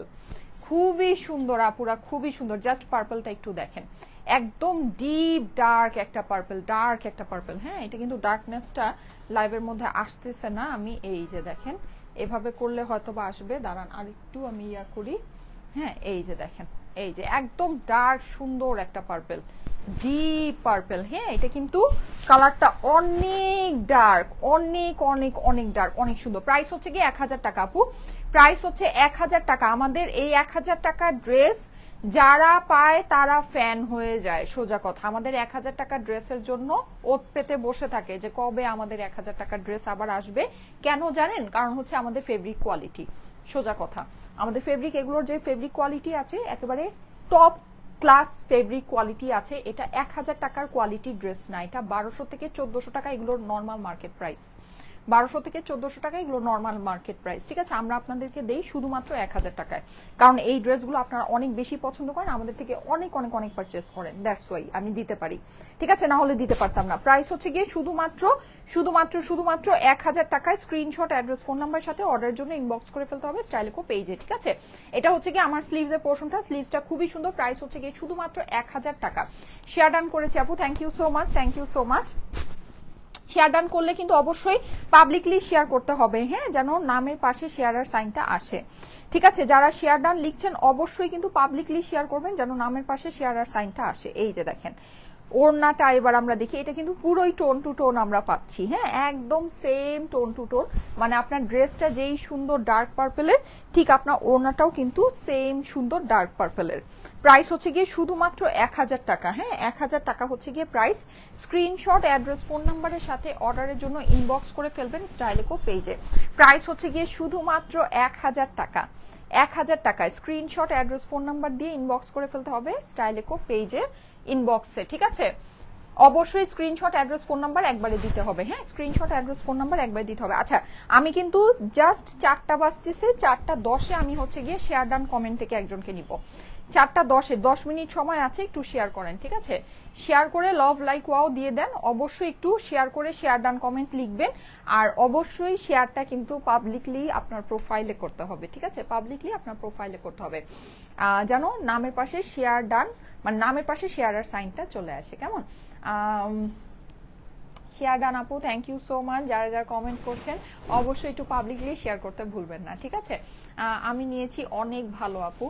খুবই সুন্দর আপুরা, খুবই সুন্দর। জাস্ট পার্পলটা একটু দেখেন, একদম ডিপ ডার্ক একটা পার্পল, ডার্ক একটা পার্পল। হ্যাঁ, এটা কিন্তু ডার্কনেসটা লাইভের মধ্যে আসতেছে না। আমি এই যে দেখেন এভাবে করলে হয়তো বা আসবে, দাঁড়ান আর একটু আমি ইয়া করি। হ্যাঁ, এই যে দেখেন, এই যে একদম ডার্ক সুন্দর একটা পার্পল, ডিপ পার্পল। হ্যাঁ, এটা কিন্তু কালারটা অনেক ডার্ক, অনেক অনেক অনেক ডার্ক, অনেক সুন্দর। প্রাইস হচ্ছে কি 1000 টাকা আপু, প্রাইস হচ্ছে 1000 টাকা। আমাদের এই 1000 টাকার ড্রেস যারা পায় তারা ফ্যান হয়ে যায়, সোজা কথা। আমাদের 1000 টাকার ড্রেসের জন্য ওত পেতে বসে থাকে যে কবে আমাদের 1000 টাকার ড্রেস আবার আসবে। কেন জানেন? কারণ হচ্ছে আমাদের ফেব্রিক কোয়ালিটি, সোজা কথা। আমাদের ফেব্রিক, এগুলোর যে ফেব্রিক কোয়ালিটি আছে একেবারে টপ ক্লাস ফেব্রিক কোয়ালিটি আছে। এটা 1000 টাকার কোয়ালিটি ড্রেস না, এটা 1200 থেকে 1400 টাকা এগুলোর নর্মাল মার্কেট প্রাইস। 1200 থেকে 1400 টাকা এগুলো নর্মাল মার্কেট প্রাইস, ঠিক আছে? আমরা আপনাদেরকে দেই শুধুমাত্র 1000 টাকায়, কারণ এই ড্রেসগুলো আপনারা অনেক বেশি পছন্দ করেন, আমাদের থেকে অনেক অনেক অনেক পারচেস করেন, দ্যাটস ওয়াই আমি দিতে পারি, ঠিক আছে? না হলে দিতে পারতাম না। প্রাইস হচ্ছে গিয়ে শুধুমাত্র শুধুমাত্র শুধুমাত্র 1000 টাকায়। স্ক্রিনশট, অ্যাড্রেস, ফোন নাম্বার সাথে অর্ডারের জন্য ইনবক্স করে ফেলতে হবে স্টাইলকো পেজে, ঠিক আছে? এটা হচ্ছে কি আমার স্লিভসের পোর্শনটা, স্লিভসটা খুবই সুন্দর। প্রাইস হচ্ছে গিয়ে শুধুমাত্র 1000 টাকা। শেয়ার ডান করেছি আপু, thank you so much, thank you so much. Share done করলে কিন্তু অবশ্যই পাবলিকলি শেয়ার করতে হবে, হ্যাঁ, যেন নামের পাশে শেয়ারের সাইনটা আসে, ঠিক আছে? যারা শেয়ার ডান লিখছেন অবশ্যই কিন্তু পাবলিকলি শেয়ার করবেন যেন নামের পাশে শেয়ারের সাইনটা আসে। এই যে দেখেন ওড়নাটা এবার আমরা দেখি, এটা কিন্তু পুরোই টোন টু টোন আমরা পাচ্ছি, হ্যাঁ, একদম সেম টোন টু টোন। মানে আপনার ড্রেসটা যেই সুন্দর ডার্ক পার্পলের, ঠিক আপনার ওড়নাটাও কিন্তু সেম সুন্দর ডার্ক পার্পলের। প্রাইস হচ্ছে গিয়ে শুধুমাত্র 1000 টাকা, হ্যাঁ, 1000 টাকা হচ্ছে গিয়ে প্রাইস। স্ক্রিনশট, অ্যাড্রেস, ফোন নাম্বারের সাথে অর্ডারের জন্য ইনবক্স করে ফেলবেন স্টাইলকো পেজে। প্রাইস হচ্ছে গিয়ে শুধুমাত্র 1000 টাকা, 1000 টাকায়। স্ক্রিনশট, অ্যাড্রেস, ফোন নাম্বার দিয়ে ইনবক্স করে ফেলতে হবে স্টাইলকো পেজে ইনবক্সে, ঠিক আছে? অবশ্যই স্ক্রিনশট, অ্যাড্রেস, ফোন নাম্বার একবারে দিতে হবে, হ্যাঁ, স্ক্রিনশট, অ্যাড্রেস, ফোন নাম্বার একবারে দিতে হবে। আচ্ছা, আমি কিন্তু জাস্ট 4টা বাজতেছে, 4টা 10-এ আমি হচ্ছে গিয়ে শেয়ার ডান কমেন্ট থেকে একজনকে নিব। 4টা 10-এ 10 মিনিট সময় আছে, একটু শেয়ার করেন, ঠিক আছে? শেয়ার করে লাভ লাইক ওয়াও দিয়ে দেন। অবশ্যই একটু শেয়ার করে শেয়ার ডান কমেন্ট লিখবেন। আর অবশ্যই শেয়ারটা কিন্তু পাবলিকলি আপনার প্রোফাইলে করতে হবে, ঠিক আছে? পাবলিকলি আপনার প্রোফাইলে করতে হবে যেন নামের পাশে শেয়ার ডান, মানে নামের পাশে শেয়ারের সাইনটা চলে আসে, কেমন? শেয়ার ডান আপু, থ্যাংক ইউ সো মাচ। যারা যারা কমেন্ট করছেন অবশ্যই একটু পাবলিকলি শেয়ার করতে ভুলবেন না, ঠিক আছে? আমি নিয়েছি অনেক ভালো আপু।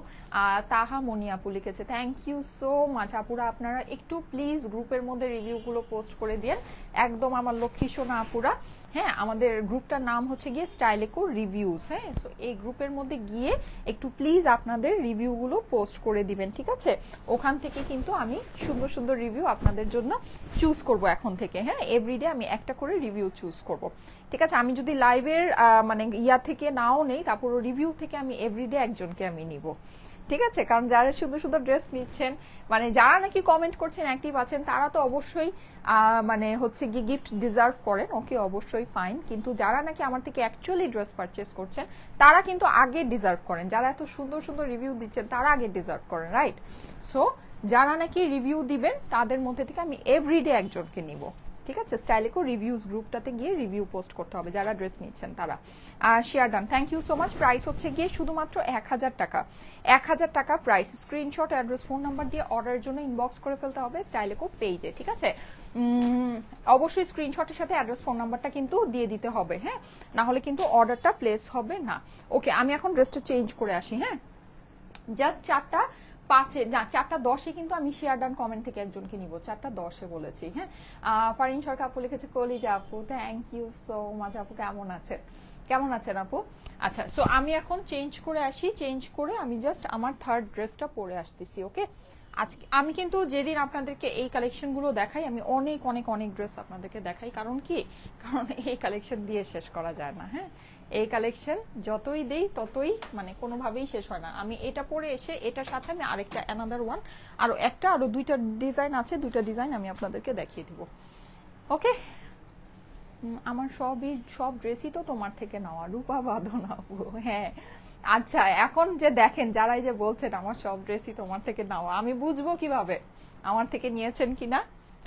তাহা মনি আপু লিখেছে, থ্যাংক ইউ সো মাচ। আপুরা আপনারা একটু প্লিজ গ্রুপের মধ্যে রিভিউগুলো পোস্ট করে দিন, একদম আমার লক্ষ্মী সোনা আপুরা। হ্যাঁ, আমাদের গ্রুপটার নাম হচ্ছে গিয়ে স্টাইলকো রিভিউজ, হ্যাঁ, সো এই গ্রুপের মধ্যে গিয়ে একটু প্লিজ আপনাদের রিভিউগুলো পোস্ট করে দিবেন, ঠিক আছে? ওখান থেকে কিন্তু আমি সুন্দর সুন্দর রিভিউ আপনাদের জন্য চুজ করব এখন থেকে, হ্যাঁ, এভরিডে আমি একটা করে রিভিউ চুজ করব, ঠিক আছে? আমি যদি লাইভের মানে ইয়া থেকে নাও নেই, তারপর রিভিউ থেকে আমি এভরিডে একজনকে আমি নিব, ঠিক আছে? কারণ যারা সুন্দর সুন্দর ড্রেস নিচ্ছেন, মানে যারা নাকি কমেন্ট করছেন, অ্যাক্টিভ আছেন, তারা তো অবশ্যই মানে হচ্ছে গিয়ে গিফট ডিজার্ভ করেন, ওকে, অবশ্যই ফাইন। কিন্তু যারা নাকি আমার থেকে অ্যাকচুয়ালি ড্রেস পারচেস করছেন তারা কিন্তু আগে ডিজার্ভ করেন। যারা এত সুন্দর সুন্দর রিভিউ দিচ্ছেন তারা আগে ডিজার্ভ করেন, রাইট? সো যারা নাকি রিভিউ দিবেন তাদের মধ্যে থেকে আমি এভরিডে একজনকে নিব, ঠিক আছে? স্টাইলকো রিভিউজ গ্রুপটাতে গিয়ে রিভিউ পোস্ট করতে হবে যারা ড্রেস নিচ্ছেন তারা। Share done, thank you so much. Price হচ্ছে গিয়ে শুধুমাত্র 1000 টাকা, 1000 টাকা price. Screenshot, address, phone number দিয়ে অর্ডারের জন্য ইনবক্স করে ফেলতে হবে স্টাইলকো পেজে, ঠিক আছে? অবশ্যই স্ক্রিনশটের সাথে অ্যাড্রেস, ফোন নাম্বারটা কিন্তু দিয়ে দিতে হবে, হ্যাঁ, না হলে কিন্তু অর্ডারটা প্লেস হবে না। ওকে, আমি এখন ড্রেসটা চেঞ্জ করে আসি, হ্যাঁ, জাস্ট 4টা 5-এ না 4টা 10-এ কিন্তু আমি শেয়ার ডান কমেন্ট থেকে একজনকে নিব, 4টা 10-এ বলেছি, হ্যাঁ। ফারিন সরকার আপু লিখেছে কলিজা আপু, থ্যাংক ইউ সো মাচ আপু। কেমন আছেন, কেমন আছেন আপু? আচ্ছা, সো আমি এখন চেঞ্জ করে আসি, চেঞ্জ করে আমি জাস্ট আমার থার্ড ড্রেসটা পরে আসতেছি, ওকে? আজকে আমি কিন্তু যেদিন আপনাদেরকে এই কালেকশনগুলো দেখাই, আমি অনেক অনেক অনেক ড্রেস আপনাদেরকে দেখাই। কারণ কি? কারণ এই কালেকশন দিয়ে শেষ করা যায় না, হ্যাঁ, এই কালেকশন যতই দেই ততই মানে কোনোভাবেই শেষ হয় না। আমি এটা পরে এসে এটার সাথে আমি আরেকটা অ্যানাদার ওয়ান আরো 2টা ডিজাইন আছে, 2টা ডিজাইন আমি আপনাদেরকে দেখিয়ে দিব, ওকে? আমার সব ড্রেসই তো তোমার থেকে নেওয়া, রূপা বাঁধন আপু, হ্যাঁ। আচ্ছা, এখন যে দেখেন যারাই যে বলছেন আমার সব ড্রেসই তোমার থেকে নেওয়া, আমি বুঝবো কিভাবে আমার থেকে নিয়েছেন কিনা?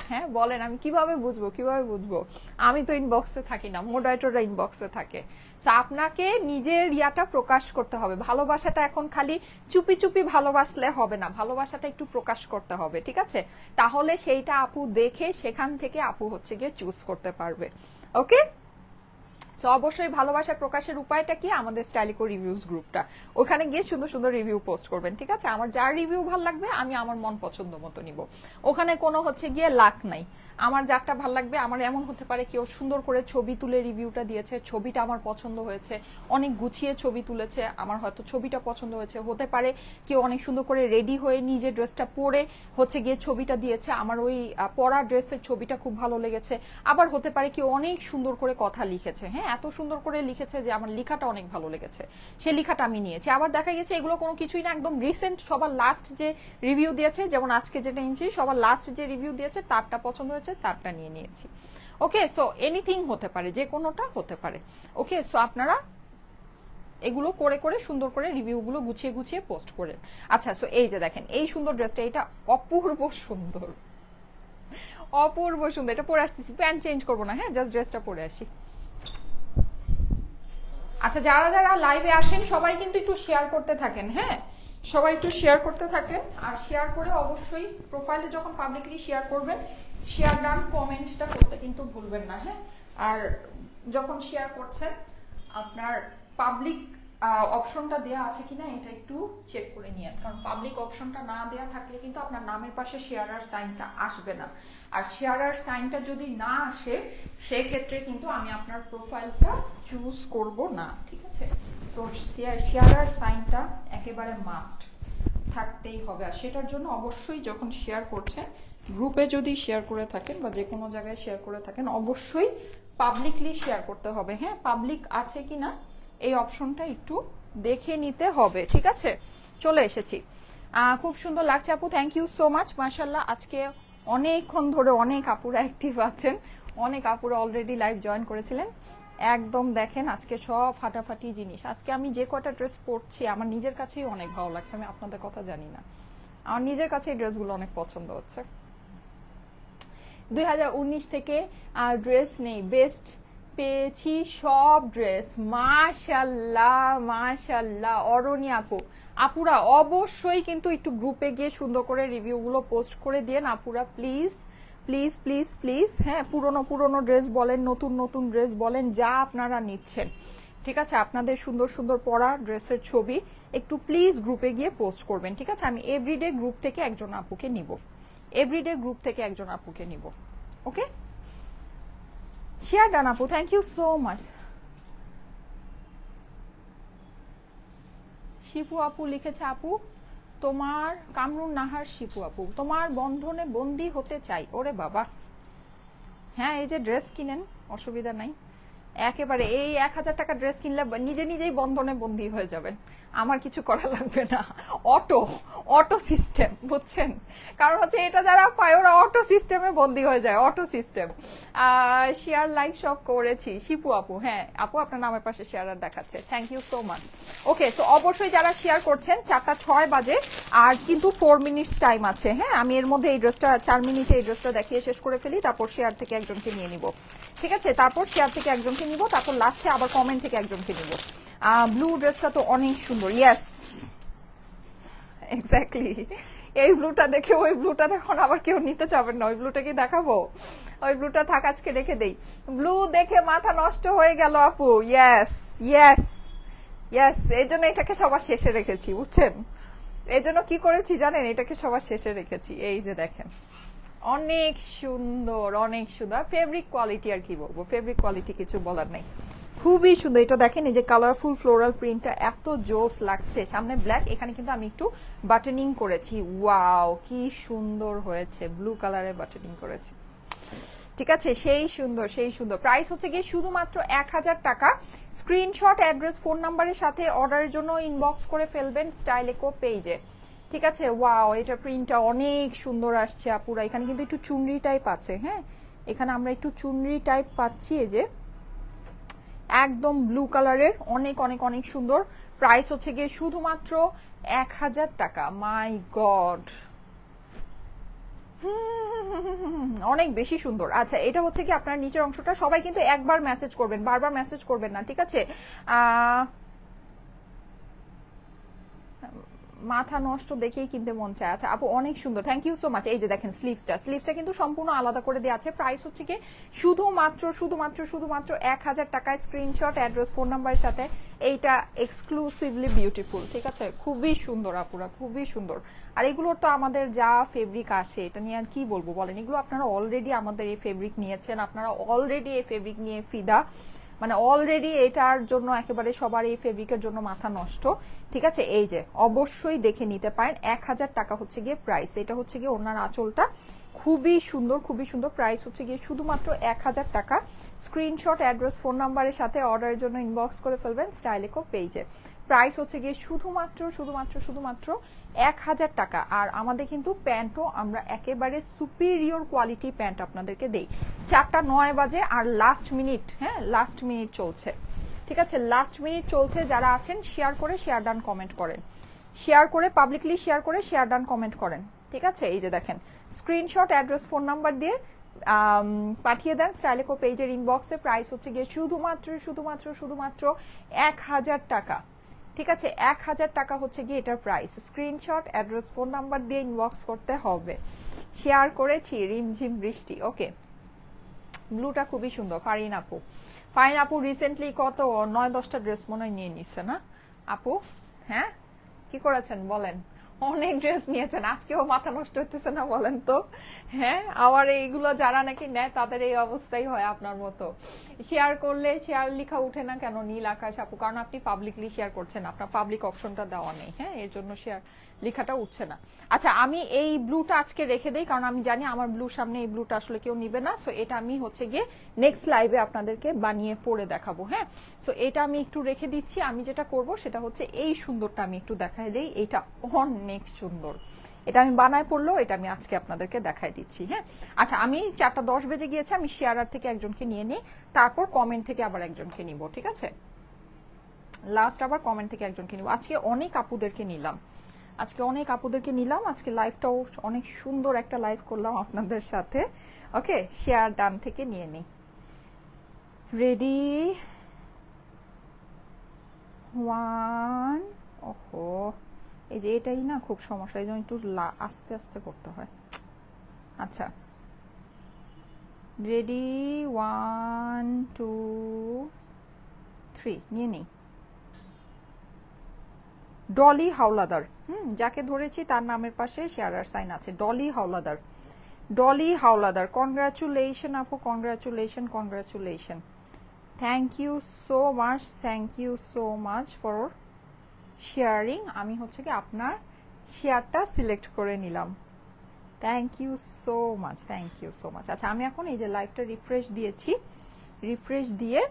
হ্যাঁ বলেন, আমি কিভাবে বুঝবো, কিভাবে বুঝবো? আমি তো ইনবক্সে থাকি না, মডারেটররা ইনবক্সে থাকে। তো আপনাকে নিজের ইয়াটা প্রকাশ করতে হবে। ভালোবাসাটা এখন খালি চুপি চুপি ভালোবাসলে হবে না, ভালোবাসাটা একটু প্রকাশ করতে হবে, ঠিক আছে? তাহলে সেইটা আপু দেখে সেখান থেকে আপু হচ্ছে গিয়ে চুজ করতে পারবে। ওকে, তো অবশ্যই ভালোবাসার প্রকাশের উপায়টা কি? আমাদের স্টাইলিকো রিভিউজ গ্রুপটা, ওখানে গিয়ে সুন্দর সুন্দর রিভিউ পোস্ট করবেন, ঠিক আছে? আমার যার রিভিউ ভালো লাগবে আমি আমার মন পছন্দ মতো নিব, ওখানে কোনো হচ্ছে গিয়ে লাক নাই। আমার যারটা ভালো লাগবে, আমার এমন হতে পারে কেউ সুন্দর করে ছবি তুলে রিভিউটা দিয়েছে, ছবিটা আমার পছন্দ হয়েছে, অনেক গুছিয়ে ছবি তুলেছে, আমার হয়তো ছবিটা পছন্দ হয়েছে। হতে পারে কেউ অনেক সুন্দর করে রেডি হয়ে নিজে ড্রেসটা পরে হচ্ছে গিয়ে ছবিটা দিয়েছে, আমার ওই পরা ড্রেসের ছবিটা খুব ভালো লেগেছে। আবার হতে পারে কেউ অনেক সুন্দর করে কথা লিখেছে, হ্যাঁ এত সুন্দর করে লিখেছে যে আমার লেখাটা অনেক ভালো লেগেছে, সেই লেখাটা আমি নিয়েছি। আবার দেখা গেছে এগুলো কোনো কিছুই না, একদম রিসেন্ট সবার লাস্ট যে রিভিউ দিয়েছে, যেমন আজকে যেটা নিয়েছি সবার লাস্ট যে রিভিউ দিয়েছে তারটা পছন্দ হয়েছে, তারটা নিয়ে নিয়েছি। ওকে, সো এনিথিং হতে পারে, যে কোনোটা হতে পারে। ওকে, সো আপনারা এগুলো করে করে সুন্দর করে রিভিউগুলো গুছিয়ে গুছিয়ে পোস্ট করেন। আচ্ছা, সো এই যে দেখেন এই সুন্দর ড্রেসটা, এটা অপূর্ব সুন্দর, অপূর্ব সুন্দর। এটা পরে আসতেছি, প্যান্ট চেঞ্জ করবো না, হ্যাঁ জাস্ট ড্রেসটা পরে আসি। আচ্ছা, যারা যারা লাইভে আসেন সবাই কিন্তু একটু শেয়ার করতে থাকেন, হ্যাঁ সবাই একটু শেয়ার করতে থাকেন। আর শেয়ার করে অবশ্যই প্রোফাইলে যখন পাবলিকলি শেয়ার করবেন, শেয়ার ডান কমেন্টটা করতে কিন্তু ভুলবেন না, হ্যাঁ। আর যখন শেয়ার করছেন আপনার পাবলিক অপশনটা দেওয়া আছে কিনা এটা একটু চেক করে নিয়েন, কারণ পাবলিক অপশনটা না দেওয়া থাকলে কিন্তু আপনার নামের পাশে শেয়ারার সাইনটা আসবে না। আর শেয়ারার সাইনটা যদি না আসে সেই ক্ষেত্রে কিন্তু আমি আপনার প্রোফাইলটা চুজ করব না, ঠিক আছে? সো শেয়ারার সাইনটা একেবারে মাস্ট থাকতেই হবে। আর সেটার জন্য অবশ্যই যখন শেয়ার করছেন, গ্রুপে যদি শেয়ার করে থাকেন বা যে কোনো জায়গায় শেয়ার করে থাকেন, অবশ্যই পাবলিকলি শেয়ার করতে হবে, হ্যাঁ পাবলিক আছে কিনা এই অপশনটা একটু দেখে নিতে হবে, ঠিক আছে? চলে এসেছি, খুব সুন্দর লাগছে আপু, থ্যাংক ইউ সো মাচ। মাশাআল্লাহ, আজকে অনেকক্ষণ ধরে অনেক আপুরা অ্যাক্টিভ আছেন, অনেক আপুরা অলরেডি লাইভ জয়েন করেছিলেন। একদম দেখেন আজকে সব ফাটাফাটি জিনিস। আজকে আমি যে কটা ড্রেস পরছি আমার নিজের কাছেই অনেক ভালো লাগছে, আমি আপনাদের কথা জানি না, আমার নিজের কাছে এই ড্রেসগুলো অনেক পছন্দ হচ্ছে। 2019 থেকে ড্রেস নেই, বেস্ট পেয়েছি সব ড্রেস, মাশাল্লাহ মাশাল্লাহ। অরণি আপুরা অবশ্যই কিন্তু একটু গ্রুপে গিয়ে সুন্দর করে রিভিউগুলো পোস্ট করে দিয়েন আপুরা, প্লিজ প্লিজ প্লিজ প্লিজ, হ্যাঁ পুরনো পুরনো ড্রেস বলেন, নতুন নতুন ড্রেস বলেন, যা আপনারা নিচ্ছেন, ঠিক আছে? আপনাদের সুন্দর সুন্দর পরা ড্রেসের ছবি একটু প্লিজ গ্রুপে গিয়ে পোস্ট করবেন, ঠিক আছে? আমি এভরিডে গ্রুপ থেকে একজন আপুকে নিব, এভরিডে গ্রুপ থেকে একজন আপুকে নিব। ওকে, শেয়ার ডান আপু, thank you so much. Shipu আপু লিখেছে, আপু তোমার কামরুন নাহার, শিপু আপু তোমার বন্ধনে বন্দি হতে চাই। ওরে বাবা, হ্যাঁ এই যে ড্রেস কিনেন, অসুবিধা নাই, একেবারে এই 1000 টাকা ড্রেস কিনলে নিজে নিজেই বন্ধনে বন্দী হয়ে যাবেন, আমার কিছু করা লাগবে না। অটো অটো সিস্টেম, বুঝছেন? কারণ হচ্ছে এটা যারা পায় ওরা অটো সিস্টেমে বন্দী হয়ে যায়, অটো সিস্টেম। শেয়ার লাইক সব করেছি শিপু আপু, হ্যাঁ আপু আপনার নামের পাশে শেয়ার দেখাচ্ছে, thank you so much. Okay, so অবশ্যই যারা শেয়ার করছেন, 4টা 6 বাজে আর কিন্তু 4 মিনিটস টাইম আছে, হ্যাঁ আমি এর মধ্যে এই ড্রেসটা 4 মিনিটে এই ড্রেসটা দেখিয়ে শেষ করে ফেলি, তারপর শেয়ার থেকে একজনকে নিয়ে নিব, ঠিক আছে? তারপর শেয়ার থেকে একজনকে নিব, তারপর লাস্টে আবার কমেন্ট থেকে একজনকে নিব। ব্লু ড্রেসটা তো অনেক সুন্দর, ইয়েস এক্স্যাক্টলি। এই ব্লুটা দেখে ওই ব্লুটা দেখুন আবার কেউ নিতে চাবেন না, ওই ব্লুটা কি দেখাবো? ওই ব্লুটা থাক, আজকে রেখে দেই। ব্লু দেখে মাথা নষ্ট হয়ে গেল আপু, ইয়েস ইয়েস ইয়েস, এই জন্য এটাকে সবার শেষে রেখেছি, বুঝছেন? এই জন্য কি করেছি জানেন, এটাকে সবার শেষে রেখেছি। এই যে দেখেন অনেক সুন্দর, অনেক সুন্দর, ফেব্রিক কোয়ালিটি, আর কি বলবো, ফেব্রিক কোয়ালিটি কিছু বলার নাই, খুবই সুন্দর। এটা দেখেন এই যে কালারফুল ফ্লোরাল প্রিন্টটা এত জোস লাগছে, সামনে ব্ল্যাক, এখানে কিন্তু আমি একটু বাটনিং করেছি, ওয়াও কি সুন্দর হয়েছে, ব্লু কালারে বাটনিং করেছি, ঠিক আছে? সেই সুন্দর সেই সুন্দর। প্রাইস হচ্ছে গিয়ে শুধুমাত্র 1000 টাকা। স্ক্রিনশট, অ্যাড্রেস, ফোন নাম্বারের সাথে অর্ডারের জন্য ইনবক্স করে ফেলবেন স্টাইলিকো পেজে, ঠিক আছে? ওয়াও, এটা প্রিন্টটা অনেক সুন্দর আসছে আপুরা। এখানে কিন্তু একটু চুনরি টাইপ আছে, হ্যাঁ এখানে আমরা একটু চুনরি টাইপ পাচ্ছি, এই যে একদম ব্লু কালারের, অনেক অনেক অনেক সুন্দর। প্রাইস হচ্ছে গিয়ে শুধুমাত্র 1000 টাকা। মাই গড, অনেক বেশি সুন্দর। আচ্ছা এটা হচ্ছে কি আপনার নিচের অংশটা, সবাই কিন্তু একবার মেসেজ করবেন, বারবার মেসেজ করবেন না, ঠিক আছে? মাথা নষ্ট দেখেই কিনতে মন চায়। আচ্ছা আপু অনেক সুন্দর, থ্যাংক ইউ সো মাচ। এই যে দেখেন স্লিভসটা কিন্তু সম্পূর্ণ আলাদা করে দেওয়া আছে। প্রাইস হচ্ছে কি শুধুমাত্র 1000 টাকায়। স্ক্রিনশট, অ্যাড্রেস, ফোন নাম্বারের সাথে এইটা এক্সক্লুসিভলি বিউটিফুল, ঠিক আছে? খুবই সুন্দর আপুরা, খুবই সুন্দর। আর এগুলোর তো আমাদের যা ফেব্রিক আসে, এটা নিয়ে আর কি বলবো বলেন। এগুলো আপনারা অলরেডি আমাদের এই ফেব্রিক নিয়েছেন, আপনারা অলরেডি এই ফেব্রিক নিয়ে ফিদা, মানে অলরেডি এটার জন্য একেবারে সবার এই ফেব্রিকের জন্য মাথা নষ্ট, ঠিক আছে? এই যে অবশ্যই দেখে নিতে পারেন। 1000 টাকা হচ্ছে গিয়ে প্রাইস। এটা হচ্ছে গিয়ে ওনার আঁচলটা, খুবই সুন্দর, খুবই সুন্দর। প্রাইস হচ্ছে গিয়ে শুধুমাত্র 1000 টাকা। স্ক্রিনশট, অ্যাড্রেস, ফোন নাম্বারের সাথে অর্ডারের জন্য ইনবক্স করে ফেলবেন স্টাইলিকো পেজে। প্রাইস হচ্ছে গিয়ে শুধুমাত্র 1000 টাকা। আর আমাদের কিন্তু প্যান্টও আমরা একেবারে সুপিরিয়র কোয়ালিটি প্যান্ট আপনাদেরকে দেই। 4:09 বাজে আর লাস্ট মিনিট, হ্যাঁ লাস্ট মিনিট চলছে, ঠিক আছে? লাস্ট মিনিট চলছে। যারা আছেন শেয়ার করে, শেয়ার ডান কমেন্ট করেন, শেয়ার করে পাবলিকলি শেয়ার করে শেয়ার ডান কমেন্ট করেন, ঠিক আছে? এই যে দেখেন স্ক্রিনশট, অ্যাড্রেস, ফোন নাম্বার দিয়ে পাঠিয়ে দেন স্টাইলিকো পেজের ইনবক্সে। প্রাইস হচ্ছে গিয়ে শুধুমাত্র 1000 টাকা, ঠিক আছে? 1000 টাকা হচ্ছে গিয়ে এটার price. Screenshot, address, phone number দিয়ে ইনবক্স করতে হবে। শেয়ার করেছি, রিমঝিম বৃষ্টি। ওকে, ব্লুটা খুবই সুন্দর। ফারিন আপু রিসেন্টলি কত 9-10টা ড্রেস মনে হয় নিয়ে নিচ্ছে না আপু? হ্যাঁ কি করেছেন বলেন? অনেক ড্রেস নিয়েছেন, আজকেও মাথা নষ্ট হইতেছে না বলেন তো? হ্যাঁ আবার এইগুলো যারা নাকি নেয় তাদের এই অবস্থাই হয় আপনার মতো। শেয়ার করলে শেয়ার লেখা উঠে না কেন নীল আকাশ আপু? কারণ আপনি পাবলিকলি শেয়ার করছেন, আপনার পাবলিক অপশনটা দেওয়া নেই, হ্যাঁ এর জন্য শেয়ার লেখাটা উঠছে না। আচ্ছা আমি এই ব্লুটা আজকে রেখে দেই, কারণ আমি জানি আমার ব্লু সামনে এই ব্লুটা আসলে কেউ নিবে না। সো এটা আমি হচ্ছে গিয়ে নেক্সট লাইভে আপনাদেরকে বানিয়ে পরে দেখাবো, হ্যাঁ? সো এটা আমি একটু রেখে দিচ্ছি। আমি যেটা করব সেটা হচ্ছে এই সুন্দরটা আমি একটু দেখাই দেই। এটা অনেক সুন্দর, এটা আমি বানায় পড়লেও এটা আমি আজকে আপনাদেরকে দেখাই দিচ্ছি, হ্যাঁ? আচ্ছা আমি 4:10 বেজে গিয়েছে, আমি শেয়ারার থেকে একজনকে নিয়ে নিই, তারপর কমেন্ট থেকে আবার একজনকে নিব, ঠিক আছে? লাস্ট আবার কমেন্ট থেকে একজনকে নিব। আজকে অনেক আপুদেরকে নিলাম, আজকে লাইভটাও অনেক সুন্দর একটা লাইভ করলাম আপনাদের সাথে। ওকে, শেয়ার ডান থেকে নিয়ে নিই। রেডি, 1, ওহো এই যে এটাই না খুব সমস্যা, এই জন্য একটু আস্তে আস্তে করতে হয়। আচ্ছা রেডি, 1, 2, 3 নিয়ে নিই। ডলি হাওলাদার, যাকে ধরেছি তার নামের পাশে শেয়ারার সাইন আছে। ডলি হাওলাদার, কনগ্রাচুলেশন আপু, congratulation. Thank you so much for sharing. আমি হচ্ছে কি আপনার শেয়ারটা সিলেক্ট করে নিলাম। Thank you so much. আচ্ছা আমি এখন এই যে লাইভটা রিফ্রেশ দিয়েছি, রিফ্রেশ দিয়ে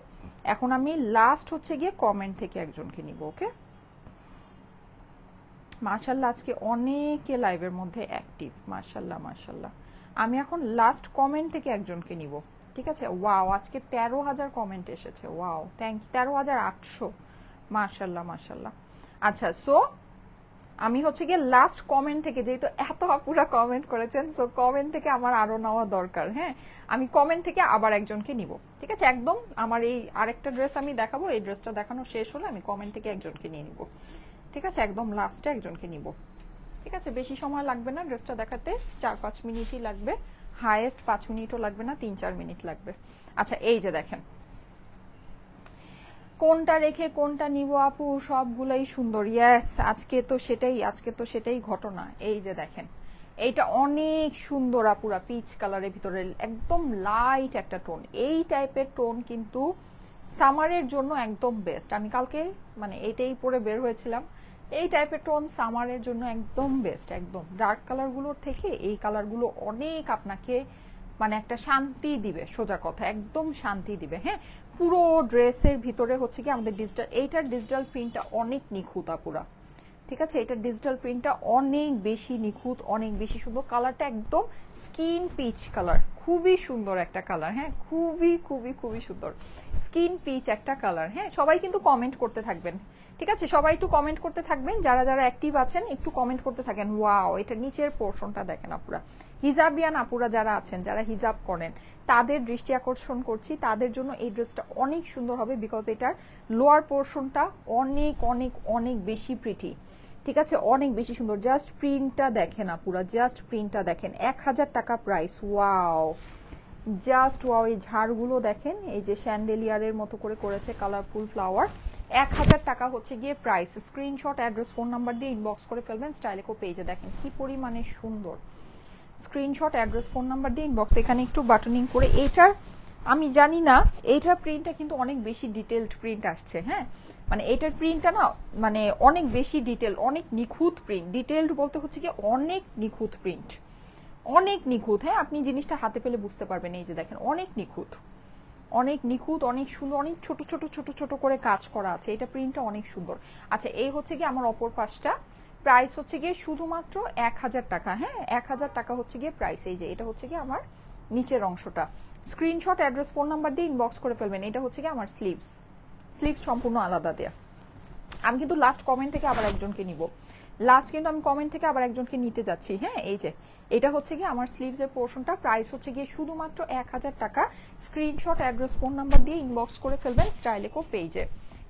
এখন আমি লাস্ট হচ্ছে গিয়ে কমেন্ট থেকে একজনকে নিব। ওকে, মাশাল্লাহ আজকে অনেকে লাইভের মধ্যে অ্যাক্টিভ, মাশাল্লাহ। আমি এখন লাস্ট কমেন্ট থেকে একজনকে নিব, ঠিক আছে? ওয়াও আজকে 13,000 কমেন্ট এসেছে, ওয়াও থ্যাংক ইউ। 13,800, মাশাল্লাহ। আচ্ছা সো আমি হচ্ছে গিয়ে লাস্ট কমেন্ট থেকে, যেহেতু এত আপুরা কমেন্ট করেছেন, সো কমেন্ট থেকে আমার আরো নেওয়া দরকার, হ্যাঁ? আমি কমেন্ট থেকে আবার একজনকে নিব, ঠিক আছে? একদম আমার এই আরেকটা ড্রেস আমি দেখাবো, এই ড্রেসটা দেখানো শেষ হলে আমি কমেন্ট থেকে একজনকে নিয়ে নিব, ঠিক আছে? একদম লাস্টে একজনকে নিব, ঠিক আছে? বেশি সময় লাগবে না ড্রেসটা দেখাতে, 4-5 মিনিটই লাগবে, হাইয়েস্ট 5 মিনিটও লাগবে না, 3-4 মিনিট লাগবে। আচ্ছা এই যে দেখেন, কোনটা রেখে কোনটা নিব আপু? সবগুলাই সুন্দর। ইয়েস, আজকে তো সেটাই ঘটনা। এই যে দেখেন, এইটা অনেক সুন্দর আপুরা, পিচ কালারের ভিতরে একদম লাইট একটা টোন। এই টাইপের টোন কিন্তু সামারের জন্য একদম বেস্ট। আমি কালকে মানে এইটাই পরে বের হয়েছিলাম। এই টাইপের টোন সামারের জন্য একদম বেস্ট। একদম ডার্ক কালারগুলোর থেকে এই কালারগুলো অনেক আপনাকে মানে একটা শান্তি দিবে, সোজা কথা একদম শান্তি দিবে, হ্যাঁ? পুরো ড্রেসের ভিতরে হচ্ছে কি আমাদের ডিজিটাল, এইটার ডিজিটাল প্রিন্টটা অনেক নিখুঁত আপুরা, ঠিক আছে, এটা ডিজিটাল প্রিন্টটা অনেক বেশি নিখুঁত, অনেক বেশি সুন্দর। কালারটা একদম স্কিন পিচ কালার, খুবই সুন্দর একটা কালার। হ্যাঁ, খুবই খুবই খুবই সুন্দর স্কিন পিচ একটা কালার। হ্যাঁ, সবাই কিন্তু কমেন্ট করতে থাকবেন, ঠিক আছে, সবাই একটু কমেন্ট করতে থাকবেন, যারা যারা অ্যাক্টিভ আছেন একটু কমেন্ট করতে থাকেন। ওয়াও, এটা নিচের পোর্শনটা দেখেন আপুরা, হিজাবিয়ান আপুরা যারা আছেন, যারা হিজাব করেন, তাদের দৃষ্টি আকর্ষণ করছি, তাদের জন্য এই ড্রেসটা অনেক সুন্দর হবে, বিকজ এটার লোয়ার পোর্শনটা অনেক অনেক অনেক বেশি প্রিটি, ঠিক আছে, অনেক বেশি সুন্দর। জাস্ট প্রিন্টটা দেখেন আপুরা, জাস্ট প্রিন্টটা দেখেন, 1000 টাকা প্রাইস। ওয়াও, জাস্ট ওয়াও, এই ঝাড়গুলো দেখেন, এই যে শ্যান্ডেলিয়ারের মতো করে করেছে কালারফুল ফ্লাওয়ার। 1000 টাকা হচ্ছে গিয়ে price. Screenshot, address, phone number দিয়ে ইনবক্স করে ফেলবেন স্টাইলেকো পেজে। দেখেন কি পরিমাণে সুন্দর, স্ক্রিনশট, অ্যাড্রেস, ফোন নাম্বার দিয়ে ইনবক্স। এখানে একটু বাটনিং করে, এইটার আমি জানি না, এইটার প্রিন্টটা কিন্তু অনেক বেশি ডিটেলড প্রিন্ট আসছে। হ্যাঁ, মানে এইটার প্রিন্টটা না মানে অনেক বেশি ডিটেল, অনেক নিখুঁত প্রিন্ট। ডিটেলড বলতে হচ্ছে কি অনেক নিখুঁত প্রিন্ট, অনেক নিখুঁত। হ্যাঁ, আপনি জিনিসটা হাতে পেলে বুঝতে পারবেন। এই যে দেখেন, অনেক নিখুঁত, অনেক নিখুঁত, অনেক সুন্দর, অনেক ছোট ছোট ছোট ছোট করে কাজ করা আছে। এটা প্রিন্টটা অনেক সুন্দর। আচ্ছা, এই হচ্ছে কি আমার অপর পাশটা, প্রাইস হচ্ছে গিয়ে শুধুমাত্র 1000 টাকা। হ্যাঁ, 1000 টাকা হচ্ছে গিয়ে প্রাইস। এই যে এটা হচ্ছে গিয়ে আমার নিচের অংশটা। স্ক্রিনশট, অ্যাড্রেস, ফোন নাম্বার দিয়ে ইনবক্স করে ফেলবেন। এটা হচ্ছে গিয়ে আমার স্লিভস, স্লিভস সম্পূর্ণ আলাদা দেয়া। আমি কিন্তু লাস্ট কমেন্ট থেকে আবার একজনকে নিব, লাস্ট কিন্তু আমি কমেন্ট থেকে আবার একজনকে নিতে যাচ্ছি। হ্যাঁ, এই যে এটা হচ্ছে গিয়ে আমার স্লিভসের পোর্শনটা, প্রাইস হচ্ছে গিয়ে শুধুমাত্র 1000 টাকা। স্ক্রিনশট, অ্যাড্রেস, ফোন নাম্বার দিয়ে ইনবক্স করে ফেলবেন স্টাইলেকো পেজে,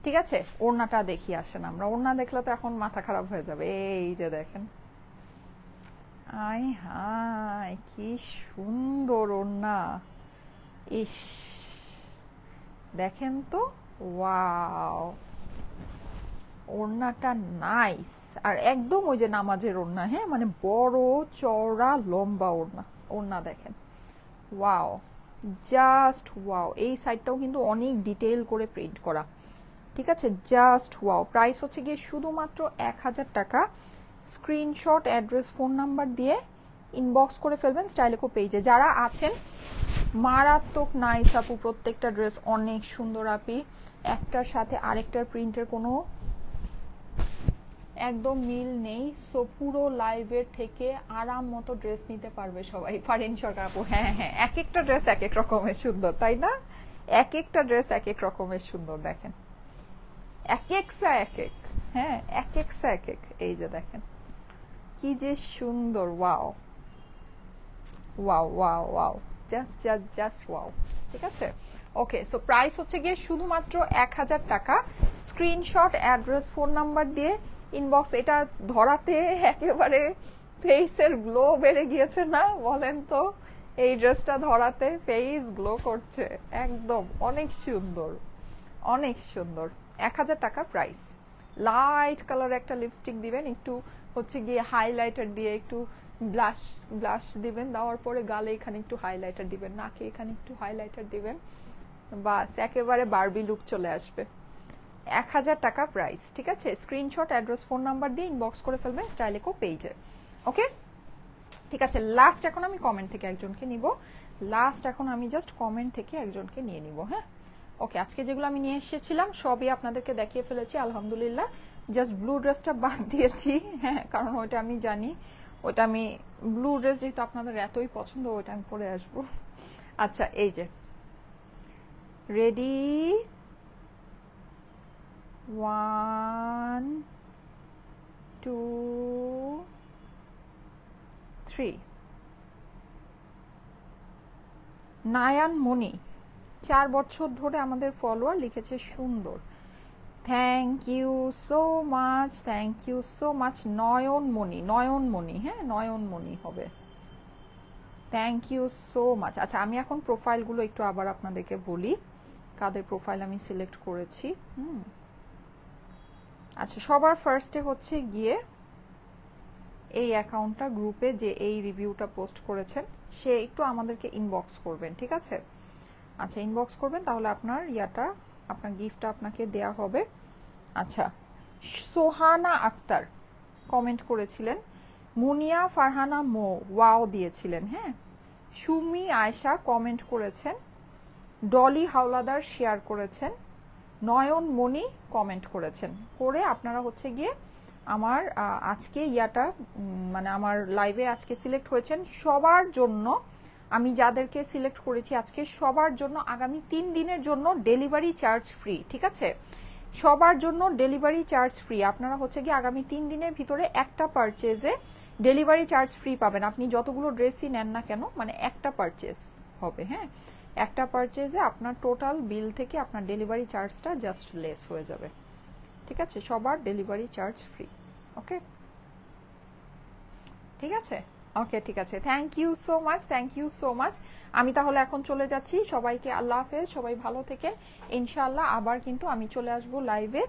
ঠিক আছে। ওড়নাটা দেখি আসেন, আমরা ওড়না দেখলে তো এখন মাথা খারাপ হয়ে যাবে। এই যে দেখেন, আই হাই কি সুন্দর ওড়না, ইস দেখেন তো, ওয়াও, ওড়নাটা নাইস, আর একদম ওই যে নামাজের ওড়না। হ্যাঁ, মানে বড় চওড়া লম্বা ওড়না, ওড়না দেখেন, ওয়াও, জাস্ট ওয়াও। এই সাইডটাও কিন্তু অনেক ডিটেইল করে প্রিন্ট করা, ঠিক আছে, জাস্ট ওয়াও। প্রাইস হচ্ছে গিয়ে শুধুমাত্র 1000 টাকা। স্ক্রিনশট, অ্যাড্রেস, ফোন নাম্বার দিয়ে ইনবক্স করে ফেলবেন স্টাইলেকো পেজে। যারা আছেন, মারাত্মক নাইস আপু, প্রত্যেকটা ড্রেস অনেক সুন্দর আপি, একটার সাথে আরেকটার প্রিন্টের কোনো একদম মিল নেই। সো পুরো লাইভের থেকে আরাম মতো ড্রেস নিতে পারবে সবাই। ফারিন সরকার আপু, হ্যাঁ হ্যাঁ, এক একটা ড্রেস এক এক রকমের সুন্দর, তাই না? এক একটা ড্রেস এক এক রকমের সুন্দর। দেখেন, এক একসা এক এক, হ্যাঁ, এক একসা এক এক। এই যে দেখেন কি যে সুন্দর, wow wow wow wow, just just just wow, ঠিক আছে। ওকে, সো প্রাইস হচ্ছে গিয়ে শুধুমাত্র 1000 টাকা। স্ক্রিনশট, অ্যাড্রেস, ফোন নাম্বার দিয়ে ইনবক্স। এটা ধরাতে একেবারে ফেসের গ্লো বেড়ে গিয়েছে না, বলেন তো? এই ড্রেসটা ধরাতে ফেস গ্লো করছে একদম, অনেক সুন্দর, অনেক সুন্দর। 1000 টাকা প্রাইস। লাইট কালার একটা লিপস্টিক দিবেন, একটু হচ্ছে গিয়ে হাইলাইটার দিয়ে একটু ব্লাশ ব্লাশ দিবেন, দেওয়ার পরে গালে এখানে একটু হাইলাইটার দিবেন, নাকে এখানে একটু হাইলাইটার দিবেন, বাস একেবারে বারবি লুক চলে আসবে। 1000 টাকা প্রাইস, ঠিক আছে। স্ক্রিনশট, অ্যাড্রেস, ফোন নাম্বার দিয়ে ইনবক্স করে ফেলবেন স্টাইলেকো পেজে। ওকে, ঠিক আছে। লাস্ট এখন আমি কমেন্ট থেকে একজনকে নিব, লাস্ট এখন আমি জাস্ট কমেন্ট থেকে একজনকে নিয়ে নিব। হ্যাঁ, ওকে, আজকে যেগুলো আমি নিয়ে এসেছিলাম সবই আপনাদেরকে দেখিয়ে ফেলেছি আলহামদুলিল্লাহ। জাস্ট ব্লু ড্রেসটা বাদ দিয়েছি, হ্যাঁ, কারণ ওইটা আমি জানি, ওইটা আমি ব্লু ড্রেস যেহেতু আপনাদের এতই পছন্দ, ওইটা আমি পরে আসবো। আচ্ছা, এই যে রেডি, 1 2 3। নায়ান মনি, 4 বছর ধরে আমাদের ফলোয়ার, লিখেছে সুন্দর, thank you so much, thank you so much. Nayanmoni, Nayanmoni, হ্যাঁ, নয়নমণি হবে, থ্যাংক ইউ সো মাচ। আচ্ছা, আমি এখন প্রোফাইলগুলো একটু আবার আপনাদেরকে বলি, কাদের প্রোফাইল আমি সিলেক্ট করেছি। আচ্ছা, সবার ফার্স্টে হচ্ছে গিয়ে এই অ্যাকাউন্টটা, গ্রুপে যে এই রিভিউটা পোস্ট করেছেন সে একটু আমাদেরকে ইনবক্স করবেন, ঠিক আছে। আচ্ছা, ইনবক্স করবেন, তাহলে আপনার ইয়াটা, আপনার গিফটটা আপনাকে দেয়া হবে। আচ্ছা, সোহানা আক্তার কমেন্ট করেছিলেন, মুনিয়া ফারহানা মো ওয়াও দিয়েছিলেন, হ্যাঁ। সুমি আয়শা কমেন্ট করেছেন, ডলি হাওলাদার শেয়ার করেছেন, নয়ন মণি কমেন্ট করেছেন, করে আপনারা হচ্ছে গিয়ে আমার আজকে ইয়াটা মানে আমার লাইভে আজকে সিলেক্ট হয়েছেন সবার জন্য, আমি যাদেরকে সিলেক্ট করেছি আজকে সবার জন্য আগামী 3 দিনের জন্য ডেলিভারি চার্জ ফ্রি, ঠিক আছে? সবার জন্য ডেলিভারি চার্জ ফ্রি। আপনারা হচ্ছে কি আগামী 3 দিনের ভিতরে একটা পারচেজে ডেলিভারি চার্জ ফ্রি পাবেন। আপনি যতগুলো ড্রেসই নেন না কেন, মানে একটা পারচেজ হবে, হ্যাঁ, একটা পারচেজে আপনার টোটাল বিল থেকে আপনার ডেলিভারি চার্জটা জাস্ট লেস হয়ে যাবে, ঠিক আছে? সবার ডেলিভারি চার্জ ফ্রি। ওকে, ঠিক আছে? ওকে, ঠিক আছে, thank you so much, thank you so much. আমি তাহলে এখন চলে যাচ্ছি, সবাইকে আল্লাহ হাফেজ, সবাই ভালো থেকে ইনশাআল্লাহ আবার কিন্তু আমি চলে আসব লাইভে,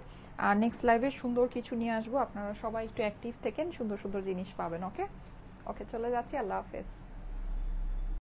আর নেক্সট লাইভে সুন্দর কিছু নিয়ে আসবো, আপনারা সবাই একটু অ্যাক্টিভ থেকেন, সুন্দর সুন্দর জিনিস পাবেন। ওকে, ওকে, চলে যাচ্ছি, আল্লাহ হাফেজ।